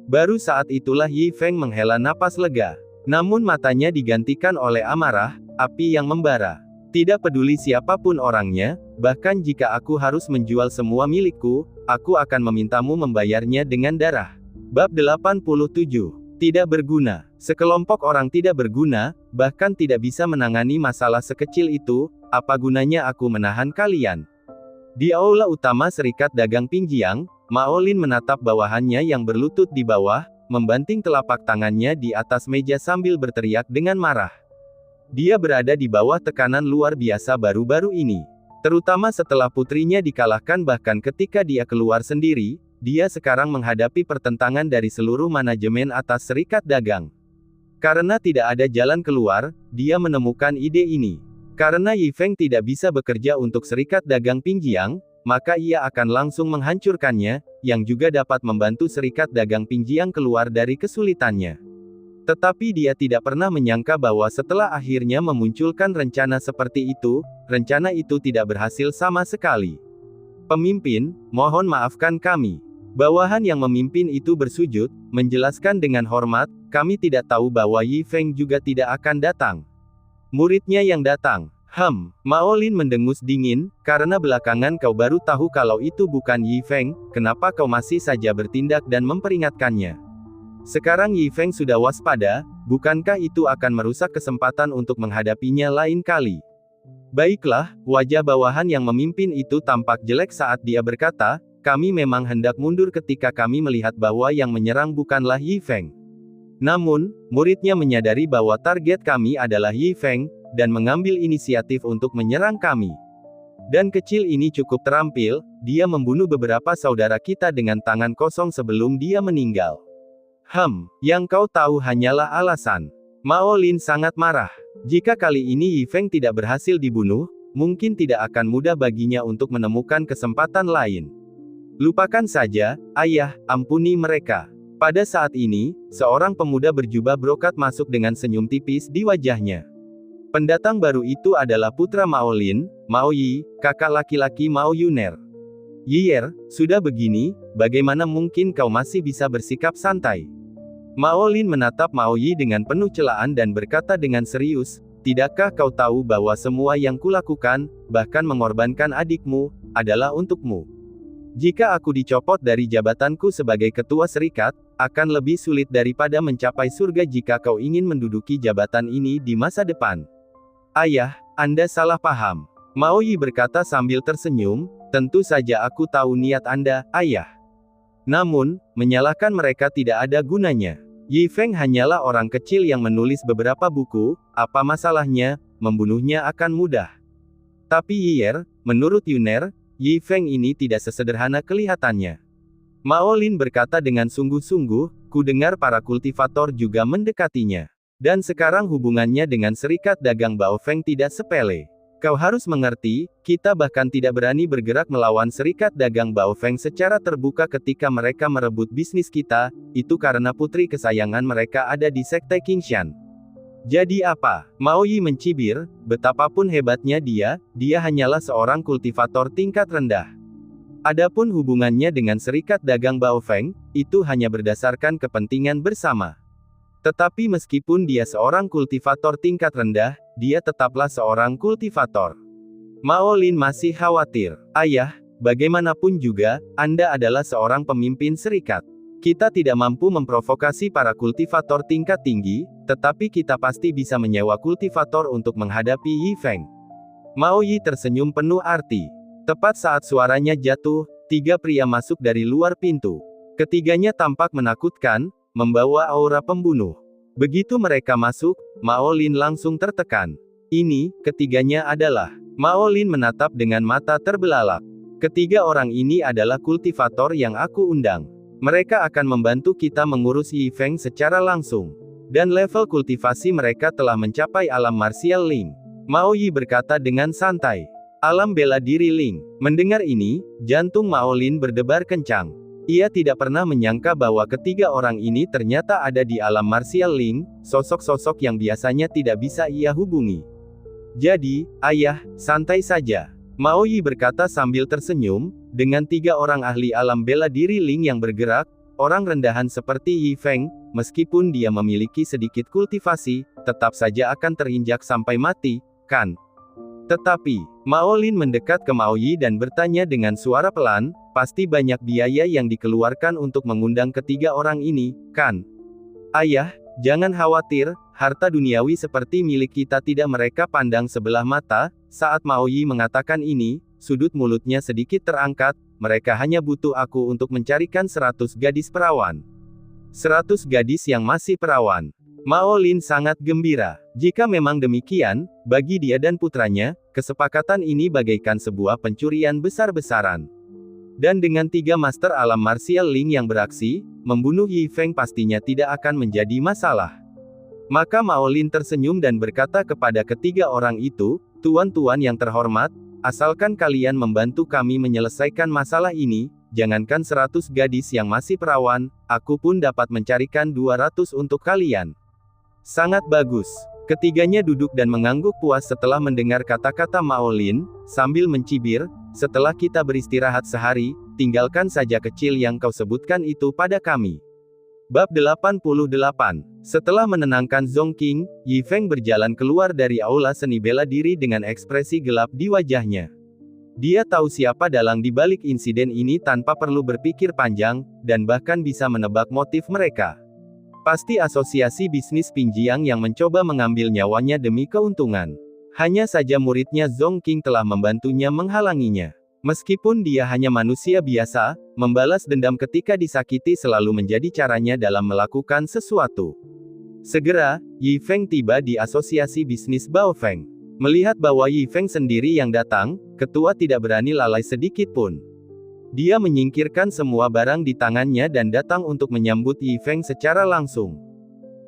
Baru saat itulah Yi Feng menghela napas lega. Namun matanya digantikan oleh amarah, api yang membara. Tidak peduli siapapun orangnya, bahkan jika aku harus menjual semua milikku, aku akan memintamu membayarnya dengan darah. Bab 87. Tidak berguna. Sekelompok orang tidak berguna, bahkan tidak bisa menangani masalah sekecil itu, apa gunanya aku menahan kalian? Di aula utama Serikat Dagang Pingjiang, Mao Lin menatap bawahannya yang berlutut di bawah, membanting telapak tangannya di atas meja sambil berteriak dengan marah. Dia berada di bawah tekanan luar biasa baru-baru ini. Terutama setelah putrinya dikalahkan bahkan ketika dia keluar sendiri, dia sekarang menghadapi pertentangan dari seluruh manajemen atas Serikat Dagang. Karena tidak ada jalan keluar, dia menemukan ide ini. Karena Yi Feng tidak bisa bekerja untuk Serikat Dagang Pingjiang, maka ia akan langsung menghancurkannya, yang juga dapat membantu Serikat Dagang Pingjiang keluar dari kesulitannya. Tetapi dia tidak pernah menyangka bahwa setelah akhirnya memunculkan rencana seperti itu, rencana itu tidak berhasil sama sekali. Pemimpin, mohon maafkan kami. Bawahan yang memimpin itu bersujud, menjelaskan dengan hormat, kami tidak tahu bahwa Yi Feng juga tidak akan datang. Muridnya yang datang. Mao Lin mendengus dingin, karena belakangan kau baru tahu kalau itu bukan Yi Feng, kenapa kau masih saja bertindak dan memperingatkannya? Sekarang Yi Feng sudah waspada, bukankah itu akan merusak kesempatan untuk menghadapinya lain kali? Baiklah, wajah bawahan yang memimpin itu tampak jelek saat dia berkata, kami memang hendak mundur ketika kami melihat bahwa yang menyerang bukanlah Yi Feng. Namun, muridnya menyadari bahwa target kami adalah Yi Feng, dan mengambil inisiatif untuk menyerang kami. Dan kecil ini cukup terampil, dia membunuh beberapa saudara kita dengan tangan kosong sebelum dia meninggal. Yang kau tahu hanyalah alasan. Mao Lin sangat marah. Jika kali ini Yi Feng tidak berhasil dibunuh, mungkin tidak akan mudah baginya untuk menemukan kesempatan lain. Lupakan saja, ayah, ampuni mereka. Pada saat ini, seorang pemuda berjubah brokat masuk dengan senyum tipis di wajahnya. Pendatang baru itu adalah putra Mao Lin, Mao Yi, kakak laki-laki Mao Yuner. Yier, sudah begini, bagaimana mungkin kau masih bisa bersikap santai? Mao Lin menatap Mao Yi dengan penuh celaan dan berkata dengan serius, tidakkah kau tahu bahwa semua yang kulakukan, bahkan mengorbankan adikmu, adalah untukmu? Jika aku dicopot dari jabatanku sebagai ketua serikat, akan lebih sulit daripada mencapai surga jika kau ingin menduduki jabatan ini di masa depan. Ayah, Anda salah paham. Mao Yi berkata sambil tersenyum, tentu saja aku tahu niat Anda, ayah. Namun, menyalahkan mereka tidak ada gunanya. Yi Feng hanyalah orang kecil yang menulis beberapa buku, apa masalahnya, membunuhnya akan mudah. Tapi Yier, menurut Yuner, Yi Feng ini tidak sesederhana kelihatannya. Mao Lin berkata dengan sungguh-sungguh, ku dengar para kultivator juga mendekatinya. Dan sekarang hubungannya dengan serikat dagang Bao Feng tidak sepele. Kau harus mengerti, kita bahkan tidak berani bergerak melawan serikat dagang Bao Feng secara terbuka ketika mereka merebut bisnis kita, itu karena putri kesayangan mereka ada di sekte Qingshan. Jadi apa? Mao Yi mencibir, betapapun hebatnya dia hanyalah seorang kultivator tingkat rendah. Adapun hubungannya dengan serikat dagang Bao Feng, itu hanya berdasarkan kepentingan bersama. Tetapi meskipun dia seorang kultivator tingkat rendah, dia tetaplah seorang kultivator. Mao Lin masih khawatir. Ayah, bagaimanapun juga, Anda adalah seorang pemimpin serikat. Kita tidak mampu memprovokasi para kultivator tingkat tinggi, tetapi kita pasti bisa menyewa kultivator untuk menghadapi Yi Feng. Mao Yi tersenyum penuh arti. Tepat saat suaranya jatuh, 3 pria masuk dari luar pintu. Ketiganya tampak menakutkan, membawa aura pembunuh. Begitu mereka masuk, Mao Lin langsung tertekan. Ini, ketiganya adalah. Mao Lin menatap dengan mata terbelalak. Ketiga orang ini adalah kultivator yang aku undang. Mereka akan membantu kita mengurus Yi Feng secara langsung. Dan level kultivasi mereka telah mencapai alam martial Ling. Mao Yi berkata dengan santai. Alam bela diri Ling. Mendengar ini, jantung Mao Lin berdebar kencang. Ia tidak pernah menyangka bahwa ketiga orang ini ternyata ada di alam martial Ling, sosok-sosok yang biasanya tidak bisa ia hubungi. Jadi, ayah, santai saja. Mao Yi berkata sambil tersenyum, dengan 3 orang ahli alam bela diri Ling yang bergerak, orang rendahan seperti Yi Feng, meskipun dia memiliki sedikit kultivasi, tetap saja akan terinjak sampai mati, kan? Tetapi, Mao Lin mendekat ke Mao Yi dan bertanya dengan suara pelan, pasti banyak biaya yang dikeluarkan untuk mengundang ketiga orang ini, kan? Ayah, jangan khawatir, harta duniawi seperti milik kita tidak mereka pandang sebelah mata. Saat Mao Yi mengatakan ini, sudut mulutnya sedikit terangkat, mereka hanya butuh aku untuk mencarikan 100 gadis perawan. 100 gadis yang masih perawan. Mao Lin sangat gembira. Jika memang demikian, bagi dia dan putranya, kesepakatan ini bagaikan sebuah pencurian besar-besaran. Dan dengan 3 master alam martial Ling yang beraksi, membunuh Yi Feng pastinya tidak akan menjadi masalah. Maka Mao Lin tersenyum dan berkata kepada ketiga orang itu, tuan-tuan yang terhormat, asalkan kalian membantu kami menyelesaikan masalah ini, jangankan 100 gadis yang masih perawan, aku pun dapat mencarikan 200 untuk kalian. Sangat bagus. Ketiganya duduk dan mengangguk puas setelah mendengar kata-kata Mao Lin, sambil mencibir, setelah kita beristirahat sehari, tinggalkan saja kecil yang kau sebutkan itu pada kami. Bab 88. Setelah menenangkan Zhong Qing, Yi Feng berjalan keluar dari aula seni bela diri dengan ekspresi gelap di wajahnya. Dia tahu siapa dalang di balik insiden ini tanpa perlu berpikir panjang, dan bahkan bisa menebak motif mereka. Pasti asosiasi bisnis Pinjiang yang mencoba mengambil nyawanya demi keuntungan. Hanya saja muridnya Zhong Qing telah membantunya menghalanginya. Meskipun dia hanya manusia biasa, membalas dendam ketika disakiti selalu menjadi caranya dalam melakukan sesuatu. Segera, Yi Feng tiba di asosiasi bisnis Bao Feng. Melihat bahwa Yi Feng sendiri yang datang, ketua tidak berani lalai sedikit pun. Dia menyingkirkan semua barang di tangannya dan datang untuk menyambut Yi Feng secara langsung.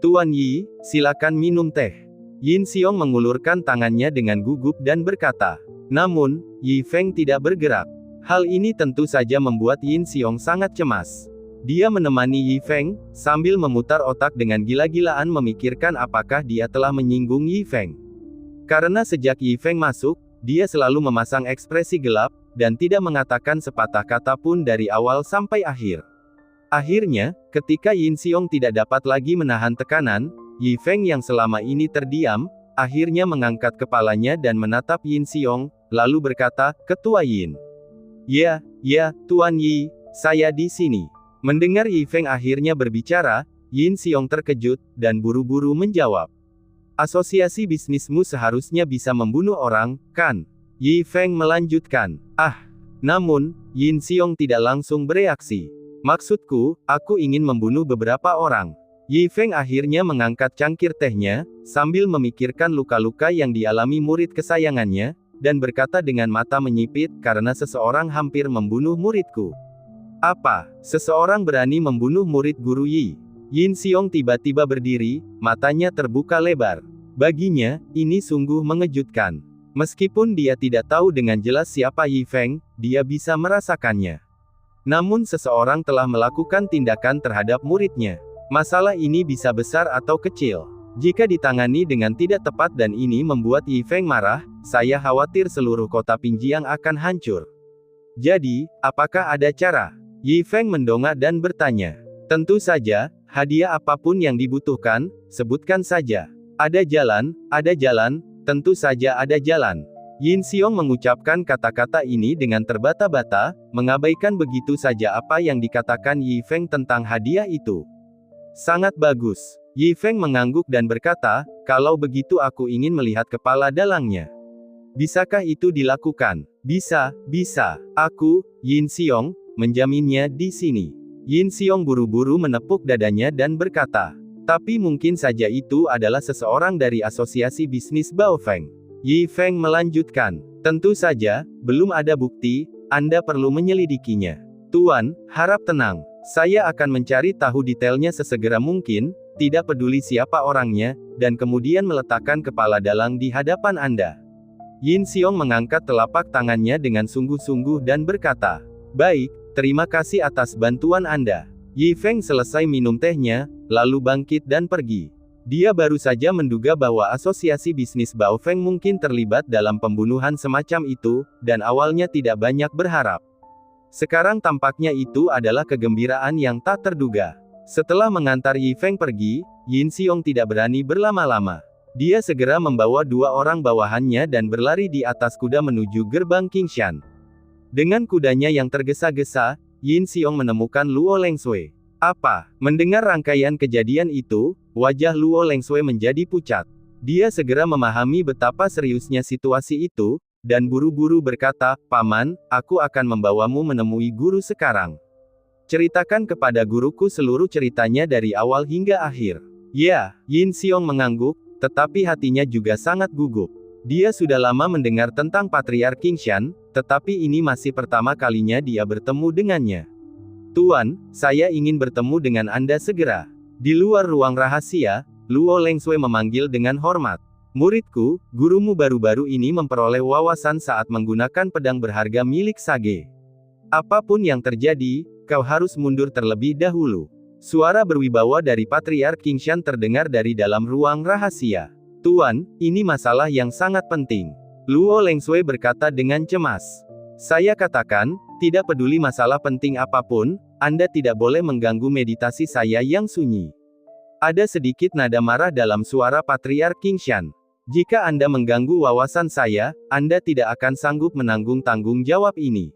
Tuan Yi, silakan minum teh. Yin Xiong mengulurkan tangannya dengan gugup dan berkata. Namun, Yi Feng tidak bergerak. Hal ini tentu saja membuat Yin Xiong sangat cemas. Dia menemani Yi Feng, sambil memutar otak dengan gila-gilaan memikirkan apakah dia telah menyinggung Yi Feng. Karena sejak Yi Feng masuk, dia selalu memasang ekspresi gelap, dan tidak mengatakan sepatah kata pun dari awal sampai akhir. Akhirnya, ketika Yin Xiong tidak dapat lagi menahan tekanan, Yi Feng yang selama ini terdiam, akhirnya mengangkat kepalanya dan menatap Yin Xiong, lalu berkata, Ketua Yin. Ya, Tuan Yi, saya di sini. Mendengar Yi Feng akhirnya berbicara, Yin Xiong terkejut, dan buru-buru menjawab. Asosiasi bisnismu seharusnya bisa membunuh orang, kan? Yi Feng melanjutkan. Namun, Yin Xiong tidak langsung bereaksi. Maksudku, aku ingin membunuh beberapa orang. Yi Feng akhirnya mengangkat cangkir tehnya, sambil memikirkan luka-luka yang dialami murid kesayangannya, dan berkata dengan mata menyipit, karena seseorang hampir membunuh muridku. Apa? Seseorang berani membunuh murid guru Yi? Yin Xiong tiba-tiba berdiri, matanya terbuka lebar. Baginya, ini sungguh mengejutkan. Meskipun dia tidak tahu dengan jelas siapa Yi Feng, dia bisa merasakannya. Namun seseorang telah melakukan tindakan terhadap muridnya. Masalah ini bisa besar atau kecil. Jika ditangani dengan tidak tepat dan ini membuat Yi Feng marah, saya khawatir seluruh kota Pinjiang akan hancur. Jadi, apakah ada cara? Yi Feng mendongak dan bertanya. Tentu saja, hadiah apapun yang dibutuhkan, sebutkan saja. Ada jalan, tentu saja ada jalan. Yin Xiong mengucapkan kata-kata ini dengan terbata-bata, mengabaikan begitu saja apa yang dikatakan Yi Feng tentang hadiah itu. Sangat bagus. Yi Feng mengangguk dan berkata, kalau begitu aku ingin melihat kepala dalangnya. Bisakah itu dilakukan? Bisa. Aku, Yin Xiong, menjaminnya di sini. Yin Xiong buru-buru menepuk dadanya dan berkata, tapi mungkin saja itu adalah seseorang dari asosiasi bisnis Baofeng. Yi Feng melanjutkan, tentu saja, belum ada bukti, Anda perlu menyelidikinya. Tuan, harap tenang. Saya akan mencari tahu detailnya sesegera mungkin, tidak peduli siapa orangnya, dan kemudian meletakkan kepala dalang di hadapan Anda. Yin Xiong mengangkat telapak tangannya dengan sungguh-sungguh dan berkata, baik, terima kasih atas bantuan Anda. Yi Feng selesai minum tehnya, lalu bangkit dan pergi. Dia baru saja menduga bahwa asosiasi bisnis Baofeng mungkin terlibat dalam pembunuhan semacam itu, dan awalnya tidak banyak berharap. Sekarang tampaknya itu adalah kegembiraan yang tak terduga. Setelah mengantar Yi Feng pergi, Yin Xiong tidak berani berlama-lama. Dia segera membawa dua orang bawahannya dan berlari di atas kuda menuju gerbang Qingshan. Dengan kudanya yang tergesa-gesa, Yin Xiong menemukan Luo Lengsui. Apa? Mendengar rangkaian kejadian itu, wajah Luo Lengsui menjadi pucat. Dia segera memahami betapa seriusnya situasi itu, dan buru-buru berkata, Paman, aku akan membawamu menemui guru sekarang. Ceritakan kepada guruku seluruh ceritanya dari awal hingga akhir. Ya, Yin Xiong mengangguk, tetapi hatinya juga sangat gugup. Dia sudah lama mendengar tentang Patriark Qingshan, tetapi ini masih pertama kalinya dia bertemu dengannya. Tuan, saya ingin bertemu dengan Anda segera. Di luar ruang rahasia, Luo Lengsui memanggil dengan hormat. Muridku, gurumu baru-baru ini memperoleh wawasan saat menggunakan pedang berharga milik Sage. Apapun yang terjadi, kau harus mundur terlebih dahulu. Suara berwibawa dari Patriark Qingshan terdengar dari dalam ruang rahasia. Tuan, ini masalah yang sangat penting. Luo Lengsui berkata dengan cemas. Saya katakan, tidak peduli masalah penting apapun, Anda tidak boleh mengganggu meditasi saya yang sunyi. Ada sedikit nada marah dalam suara Patriark Qingshan. Jika Anda mengganggu wawasan saya, Anda tidak akan sanggup menanggung tanggung jawab ini.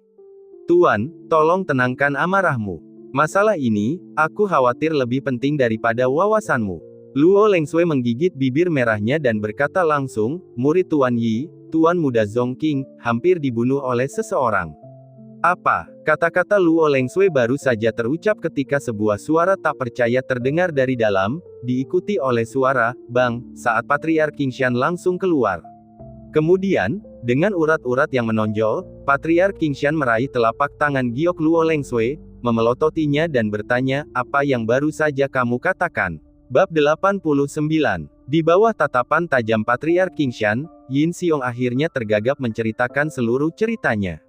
Tuan, tolong tenangkan amarahmu. Masalah ini, aku khawatir lebih penting daripada wawasanmu. Luo Lengsui menggigit bibir merahnya dan berkata langsung, murid Tuan Yi, Tuan Muda Zongqing, hampir dibunuh oleh seseorang. Apa? Kata-kata Luo Lengsui baru saja terucap ketika sebuah suara tak percaya terdengar dari dalam, diikuti oleh suara, bang, saat Patriark Qingshan langsung keluar. Kemudian, dengan urat-urat yang menonjol, Patriark Qingshan meraih telapak tangan giok Luo Lengsui, memelototinya dan bertanya, apa yang baru saja kamu katakan? Bab 89. Di bawah tatapan tajam Patriark Qingshan, Yin Xiong akhirnya tergagap menceritakan seluruh ceritanya.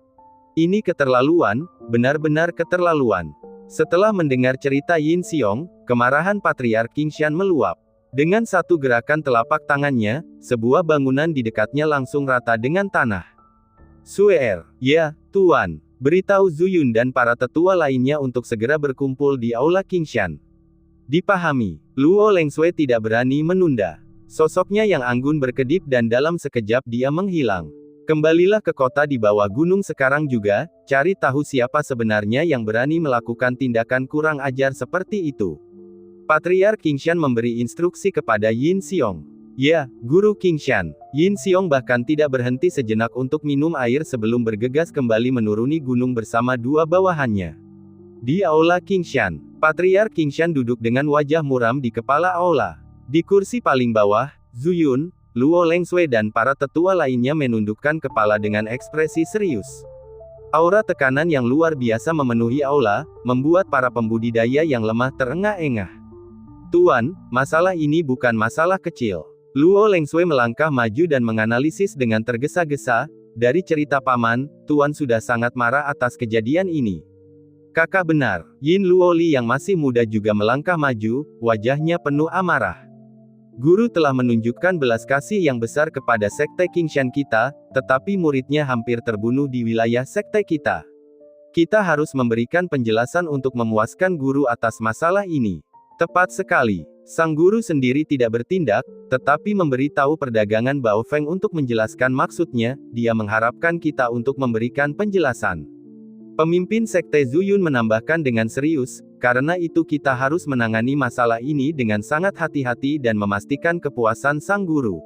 Ini keterlaluan, benar-benar keterlaluan. Setelah mendengar cerita Yin Xiong, kemarahan Patriark Qingshan meluap. Dengan satu gerakan telapak tangannya, sebuah bangunan di dekatnya langsung rata dengan tanah. Suer, ya, Tuan. Beritahu Zuyun dan para tetua lainnya untuk segera berkumpul di Aula Qingshan. Dipahami. Luo Lengsui tidak berani menunda. Sosoknya yang anggun berkedip dan dalam sekejap dia menghilang. Kembalilah ke kota di bawah gunung sekarang juga, cari tahu siapa sebenarnya yang berani melakukan tindakan kurang ajar seperti itu. Patriark Qingshan memberi instruksi kepada Yin Xiong. Ya, Guru Qingshan. Yin Xiong bahkan tidak berhenti sejenak untuk minum air sebelum bergegas kembali menuruni gunung bersama dua bawahannya. Di Aula Qingshan, Patriark Qingshan duduk dengan wajah muram di kepala aula. Di kursi paling bawah, Zhu Yun, Luo Lengshui dan para tetua lainnya menundukkan kepala dengan ekspresi serius. Aura tekanan yang luar biasa memenuhi aula, membuat para pembudidaya yang lemah terengah-engah. Tuan, masalah ini bukan masalah kecil. Luo Lengshui melangkah maju dan menganalisis dengan tergesa-gesa. Dari cerita paman, Tuan sudah sangat marah atas kejadian ini. Kakak benar. Yin Luoli yang masih muda juga melangkah maju, wajahnya penuh amarah. Guru telah menunjukkan belas kasih yang besar kepada sekte Qingshan kita, tetapi muridnya hampir terbunuh di wilayah sekte kita. Kita harus memberikan penjelasan untuk memuaskan guru atas masalah ini. Tepat sekali. Sang guru sendiri tidak bertindak, tetapi memberi tahu perdagangan Baofeng untuk menjelaskan maksudnya. Dia mengharapkan kita untuk memberikan penjelasan. Pemimpin sekte Zhu Yun menambahkan dengan serius, karena itu kita harus menangani masalah ini dengan sangat hati-hati dan memastikan kepuasan sang guru.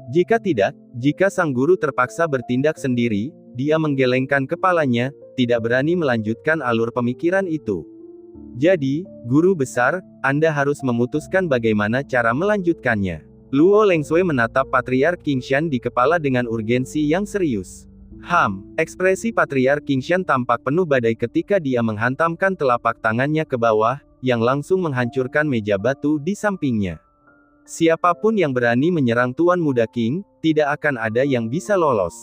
Jika tidak, jika sang guru terpaksa bertindak sendiri, dia menggelengkan kepalanya, tidak berani melanjutkan alur pemikiran itu. Jadi, guru besar, Anda harus memutuskan bagaimana cara melanjutkannya. Luo Lengshui menatap Patriark Qingshan di kepala dengan urgensi yang serius. Ekspresi Patriark Qingshan tampak penuh badai ketika dia menghantamkan telapak tangannya ke bawah, yang langsung menghancurkan meja batu di sampingnya. Siapapun yang berani menyerang Tuan Muda Qing, tidak akan ada yang bisa lolos.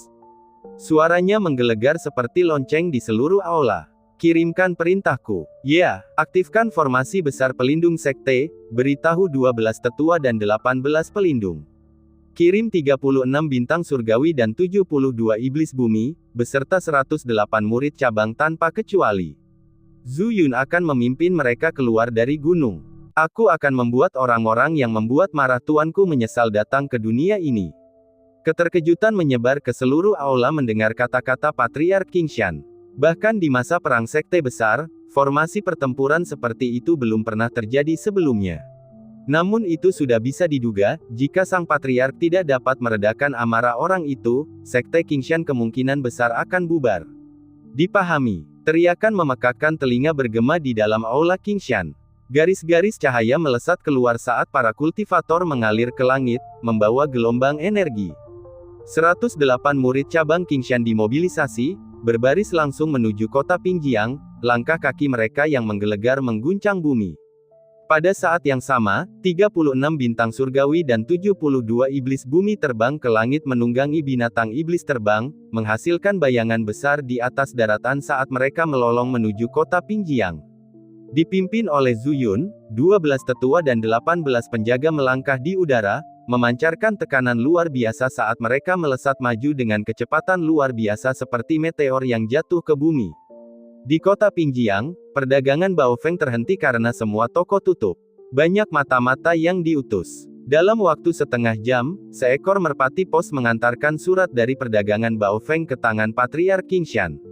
Suaranya menggelegar seperti lonceng di seluruh aula. Kirimkan perintahku. Ya, aktifkan formasi besar pelindung sekte, beritahu 12 tetua dan 18 pelindung. Kirim 36 bintang surgawi dan 72 iblis bumi, beserta 108 murid cabang tanpa kecuali. Zhu Yun akan memimpin mereka keluar dari gunung. Aku akan membuat orang-orang yang membuat marah tuanku menyesal datang ke dunia ini. Keterkejutan menyebar ke seluruh aula mendengar kata-kata Patriark Qingshan. Bahkan di masa perang sekte besar, formasi pertempuran seperti itu belum pernah terjadi sebelumnya. Namun itu sudah bisa diduga, jika sang patriark tidak dapat meredakan amarah orang itu, sekte Qingshan kemungkinan besar akan bubar. Dipahami. Teriakan memekakkan telinga bergema di dalam aula Qingshan. Garis-garis cahaya melesat keluar saat para kultivator mengalir ke langit, membawa gelombang energi. 108 murid cabang Qingshan dimobilisasi, berbaris langsung menuju kota Pingjiang, langkah kaki mereka yang menggelegar mengguncang bumi. Pada saat yang sama, 36 bintang surgawi dan 72 iblis bumi terbang ke langit menunggangi binatang iblis terbang, menghasilkan bayangan besar di atas daratan saat mereka melolong menuju kota Pingjiang. Dipimpin oleh Zhu Yun, 12 tetua dan 18 penjaga melangkah di udara, memancarkan tekanan luar biasa saat mereka melesat maju dengan kecepatan luar biasa seperti meteor yang jatuh ke bumi. Di kota Pingjiang, perdagangan Baofeng terhenti karena semua toko tutup. Banyak mata-mata yang diutus. Dalam waktu setengah jam, seekor merpati pos mengantarkan surat dari perdagangan Baofeng ke tangan Patriark Qingshan.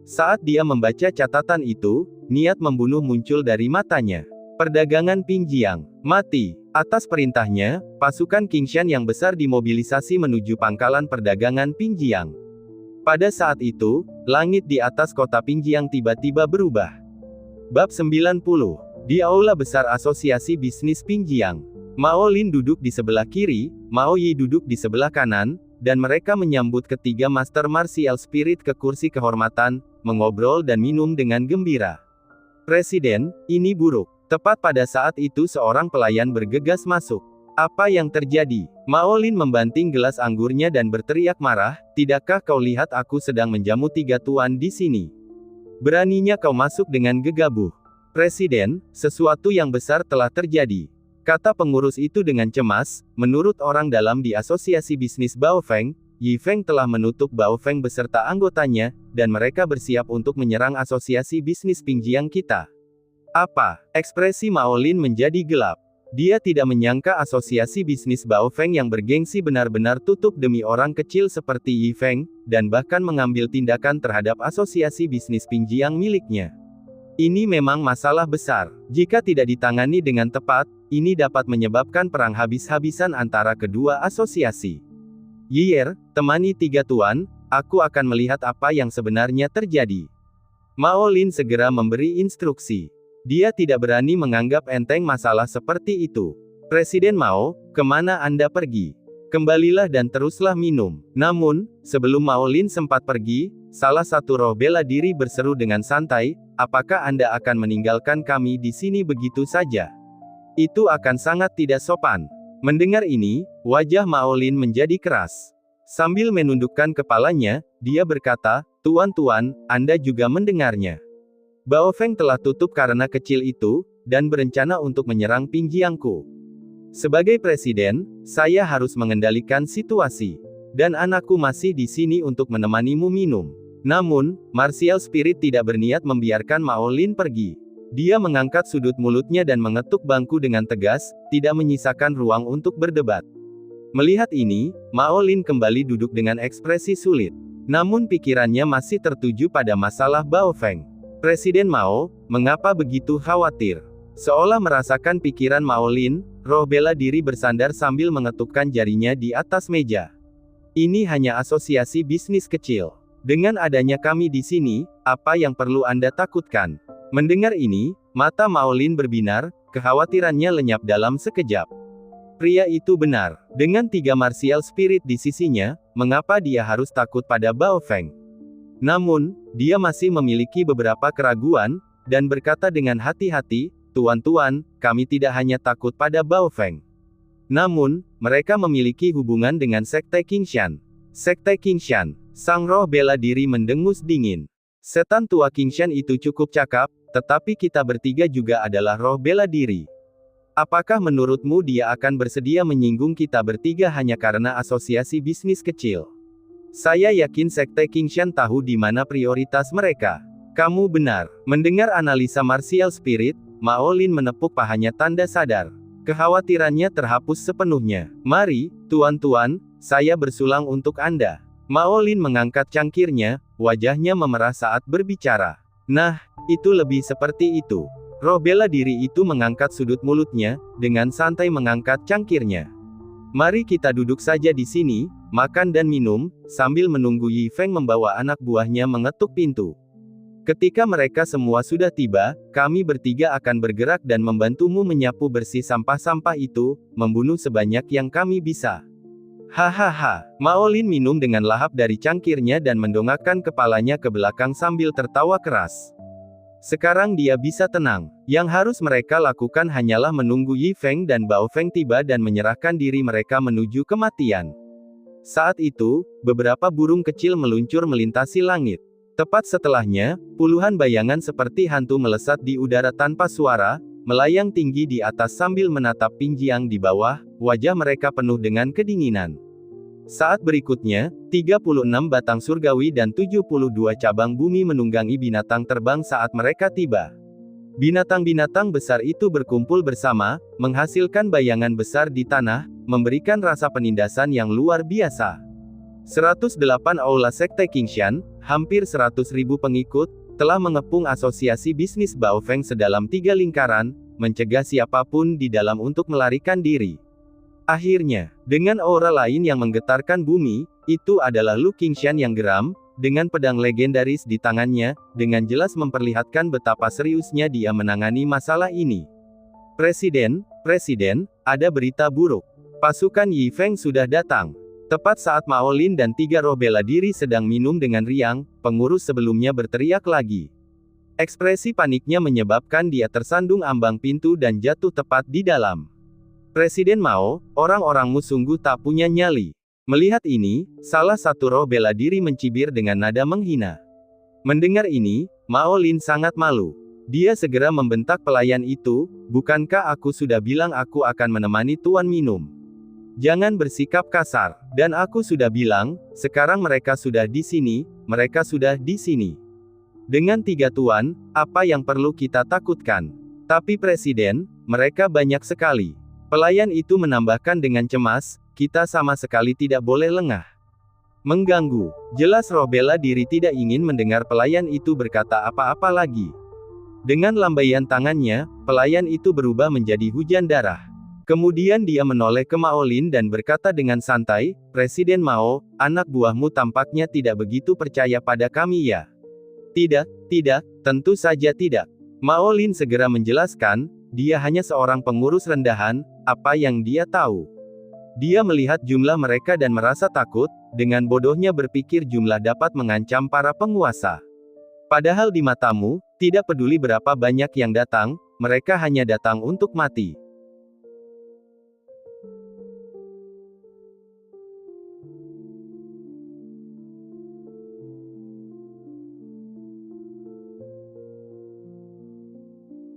Saat dia membaca catatan itu, niat membunuh muncul dari matanya. Perdagangan Pingjiang, mati. Atas perintahnya, pasukan Qingshan yang besar dimobilisasi menuju pangkalan perdagangan Pingjiang. Pada saat itu, langit di atas kota Pingjiang tiba-tiba berubah. Bab 90. Di aula besar Asosiasi Bisnis Pingjiang. Mao Lin duduk di sebelah kiri, Mao Yi duduk di sebelah kanan, dan mereka menyambut ketiga Master Martial Spirit ke kursi kehormatan, mengobrol dan minum dengan gembira. Presiden, ini buruk. Tepat pada saat itu seorang pelayan bergegas masuk. Apa yang terjadi? Mao Lin membanting gelas anggurnya dan berteriak marah, tidakkah kau lihat aku sedang menjamu tiga tuan di sini? Beraninya kau masuk dengan gegabah. Presiden, sesuatu yang besar telah terjadi. Kata pengurus itu dengan cemas, menurut orang dalam di Asosiasi Bisnis Baofeng, Yi Feng telah menutup Baofeng beserta anggotanya, dan mereka bersiap untuk menyerang Asosiasi Bisnis Pingjiang kita. Apa? Ekspresi Mao Lin menjadi gelap. Dia tidak menyangka Asosiasi Bisnis Baofeng yang bergengsi benar-benar tutup demi orang kecil seperti Yi Feng, dan bahkan mengambil tindakan terhadap Asosiasi Bisnis Pingjiang miliknya. Ini memang masalah besar. Jika tidak ditangani dengan tepat, ini dapat menyebabkan perang habis-habisan antara kedua asosiasi. Yier, temani tiga tuan, aku akan melihat apa yang sebenarnya terjadi. Mao Lin segera memberi instruksi. Dia tidak berani menganggap enteng masalah seperti itu. Presiden Mao, kemana Anda pergi? Kembalilah dan teruslah minum. Namun, sebelum Mao Lin sempat pergi, salah satu roh bela diri berseru dengan santai, apakah Anda akan meninggalkan kami di sini begitu saja? Itu akan sangat tidak sopan. Mendengar ini, wajah Mao Lin menjadi keras. Sambil menundukkan kepalanya, dia berkata, Tuan-tuan, Anda juga mendengarnya. Bao Feng telah tutup karena kecil itu, dan berencana untuk menyerang Pingjiangku. Sebagai presiden, saya harus mengendalikan situasi. Dan anakku masih di sini untuk menemanimu minum. Namun, Martial Spirit tidak berniat membiarkan Mao Lin pergi. Dia mengangkat sudut mulutnya dan mengetuk bangku dengan tegas, tidak menyisakan ruang untuk berdebat. Melihat ini, Mao Lin kembali duduk dengan ekspresi sulit. Namun pikirannya masih tertuju pada masalah Bao Feng. Presiden Mao, mengapa begitu khawatir? Seolah merasakan pikiran Mao Lin, roh bela diri bersandar sambil mengetukkan jarinya di atas meja. Ini hanya asosiasi bisnis kecil. Dengan adanya kami di sini, apa yang perlu Anda takutkan? Mendengar ini, mata Mao Lin berbinar, kekhawatirannya lenyap dalam sekejap. Pria itu benar. Dengan 3 martial spirit di sisinya, mengapa dia harus takut pada Bao Feng? Namun, dia masih memiliki beberapa keraguan, dan berkata dengan hati-hati, Tuan-tuan, kami tidak hanya takut pada Bao Feng. Namun, mereka memiliki hubungan dengan Sekte Qingshan. Sekte Qingshan, sang roh bela diri mendengus dingin. Setan tua Qingshan itu cukup cakap, tetapi kita bertiga juga adalah roh bela diri. Apakah menurutmu dia akan bersedia menyinggung kita bertiga hanya karena asosiasi bisnis kecil? Saya yakin Sekte Qingshan tahu di mana prioritas mereka. Kamu benar. Mendengar analisa Martial Spirit, Mao Lin menepuk pahanya tanda sadar. Kekhawatirannya terhapus sepenuhnya. Mari, tuan-tuan, saya bersulang untuk Anda. Mao Lin mengangkat cangkirnya, wajahnya memerah saat berbicara. Nah, itu lebih seperti itu. Roh bela diri itu mengangkat sudut mulutnya, dengan santai mengangkat cangkirnya. Mari kita duduk saja di sini, makan dan minum, sambil menunggu Yi Feng membawa anak buahnya mengetuk pintu. Ketika mereka semua sudah tiba, kami bertiga akan bergerak dan membantumu menyapu bersih sampah-sampah itu, membunuh sebanyak yang kami bisa. Hahaha. Mao Lin minum dengan lahap dari cangkirnya dan mendongakkan kepalanya ke belakang sambil tertawa keras. Sekarang dia bisa tenang. Yang harus mereka lakukan hanyalah menunggu Yi Feng dan Bao Feng tiba dan menyerahkan diri mereka menuju kematian. Saat itu, beberapa burung kecil meluncur melintasi langit. Tepat setelahnya, puluhan bayangan seperti hantu melesat di udara tanpa suara, melayang tinggi di atas sambil menatap Pingjiang di bawah, wajah mereka penuh dengan kedinginan. Saat berikutnya, 36 batang surgawi dan 72 cabang bumi menunggangi binatang terbang saat mereka tiba. Binatang-binatang besar itu berkumpul bersama, menghasilkan bayangan besar di tanah, memberikan rasa penindasan yang luar biasa. 108 aula Sekte Qingshan, hampir 100.000 pengikut, telah mengepung asosiasi bisnis Bao Feng sedalam 3 lingkaran, mencegah siapapun di dalam untuk melarikan diri. Akhirnya, dengan aura lain yang menggetarkan bumi, itu adalah Lu Qingshan yang geram, dengan pedang legendaris di tangannya, dengan jelas memperlihatkan betapa seriusnya dia menangani masalah ini. Presiden, ada berita buruk. Pasukan Yi Feng sudah datang. Tepat saat Mao Lin dan 3 roh bela diri sedang minum dengan riang, pengurus sebelumnya berteriak lagi. Ekspresi paniknya menyebabkan dia tersandung ambang pintu dan jatuh tepat di dalam. Presiden Mao, orang-orangmu sungguh tak punya nyali. Melihat ini, salah satu roh bela diri mencibir dengan nada menghina. Mendengar ini, Mao Lin sangat malu. Dia segera membentak pelayan itu, bukankah aku sudah bilang aku akan menemani tuan minum? Jangan bersikap kasar. Dan aku sudah bilang, sekarang mereka sudah di sini, mereka sudah di sini. Dengan 3 tuan, apa yang perlu kita takutkan? Tapi presiden, mereka banyak sekali. Pelayan itu menambahkan dengan cemas, kita sama sekali tidak boleh lengah. Mengganggu. Jelas roh bela diri tidak ingin mendengar pelayan itu berkata apa-apa lagi. Dengan lambaian tangannya, pelayan itu berubah menjadi hujan darah. Kemudian dia menoleh ke Mao Lin dan berkata dengan santai, Presiden Mao, anak buahmu tampaknya tidak begitu percaya pada kami ya. Tidak, tentu saja tidak. Mao Lin segera menjelaskan, dia hanya seorang pengurus rendahan, apa yang dia tahu. Dia melihat jumlah mereka dan merasa takut, dengan bodohnya berpikir jumlah dapat mengancam para penguasa. Padahal di matamu, tidak peduli berapa banyak yang datang, mereka hanya datang untuk mati.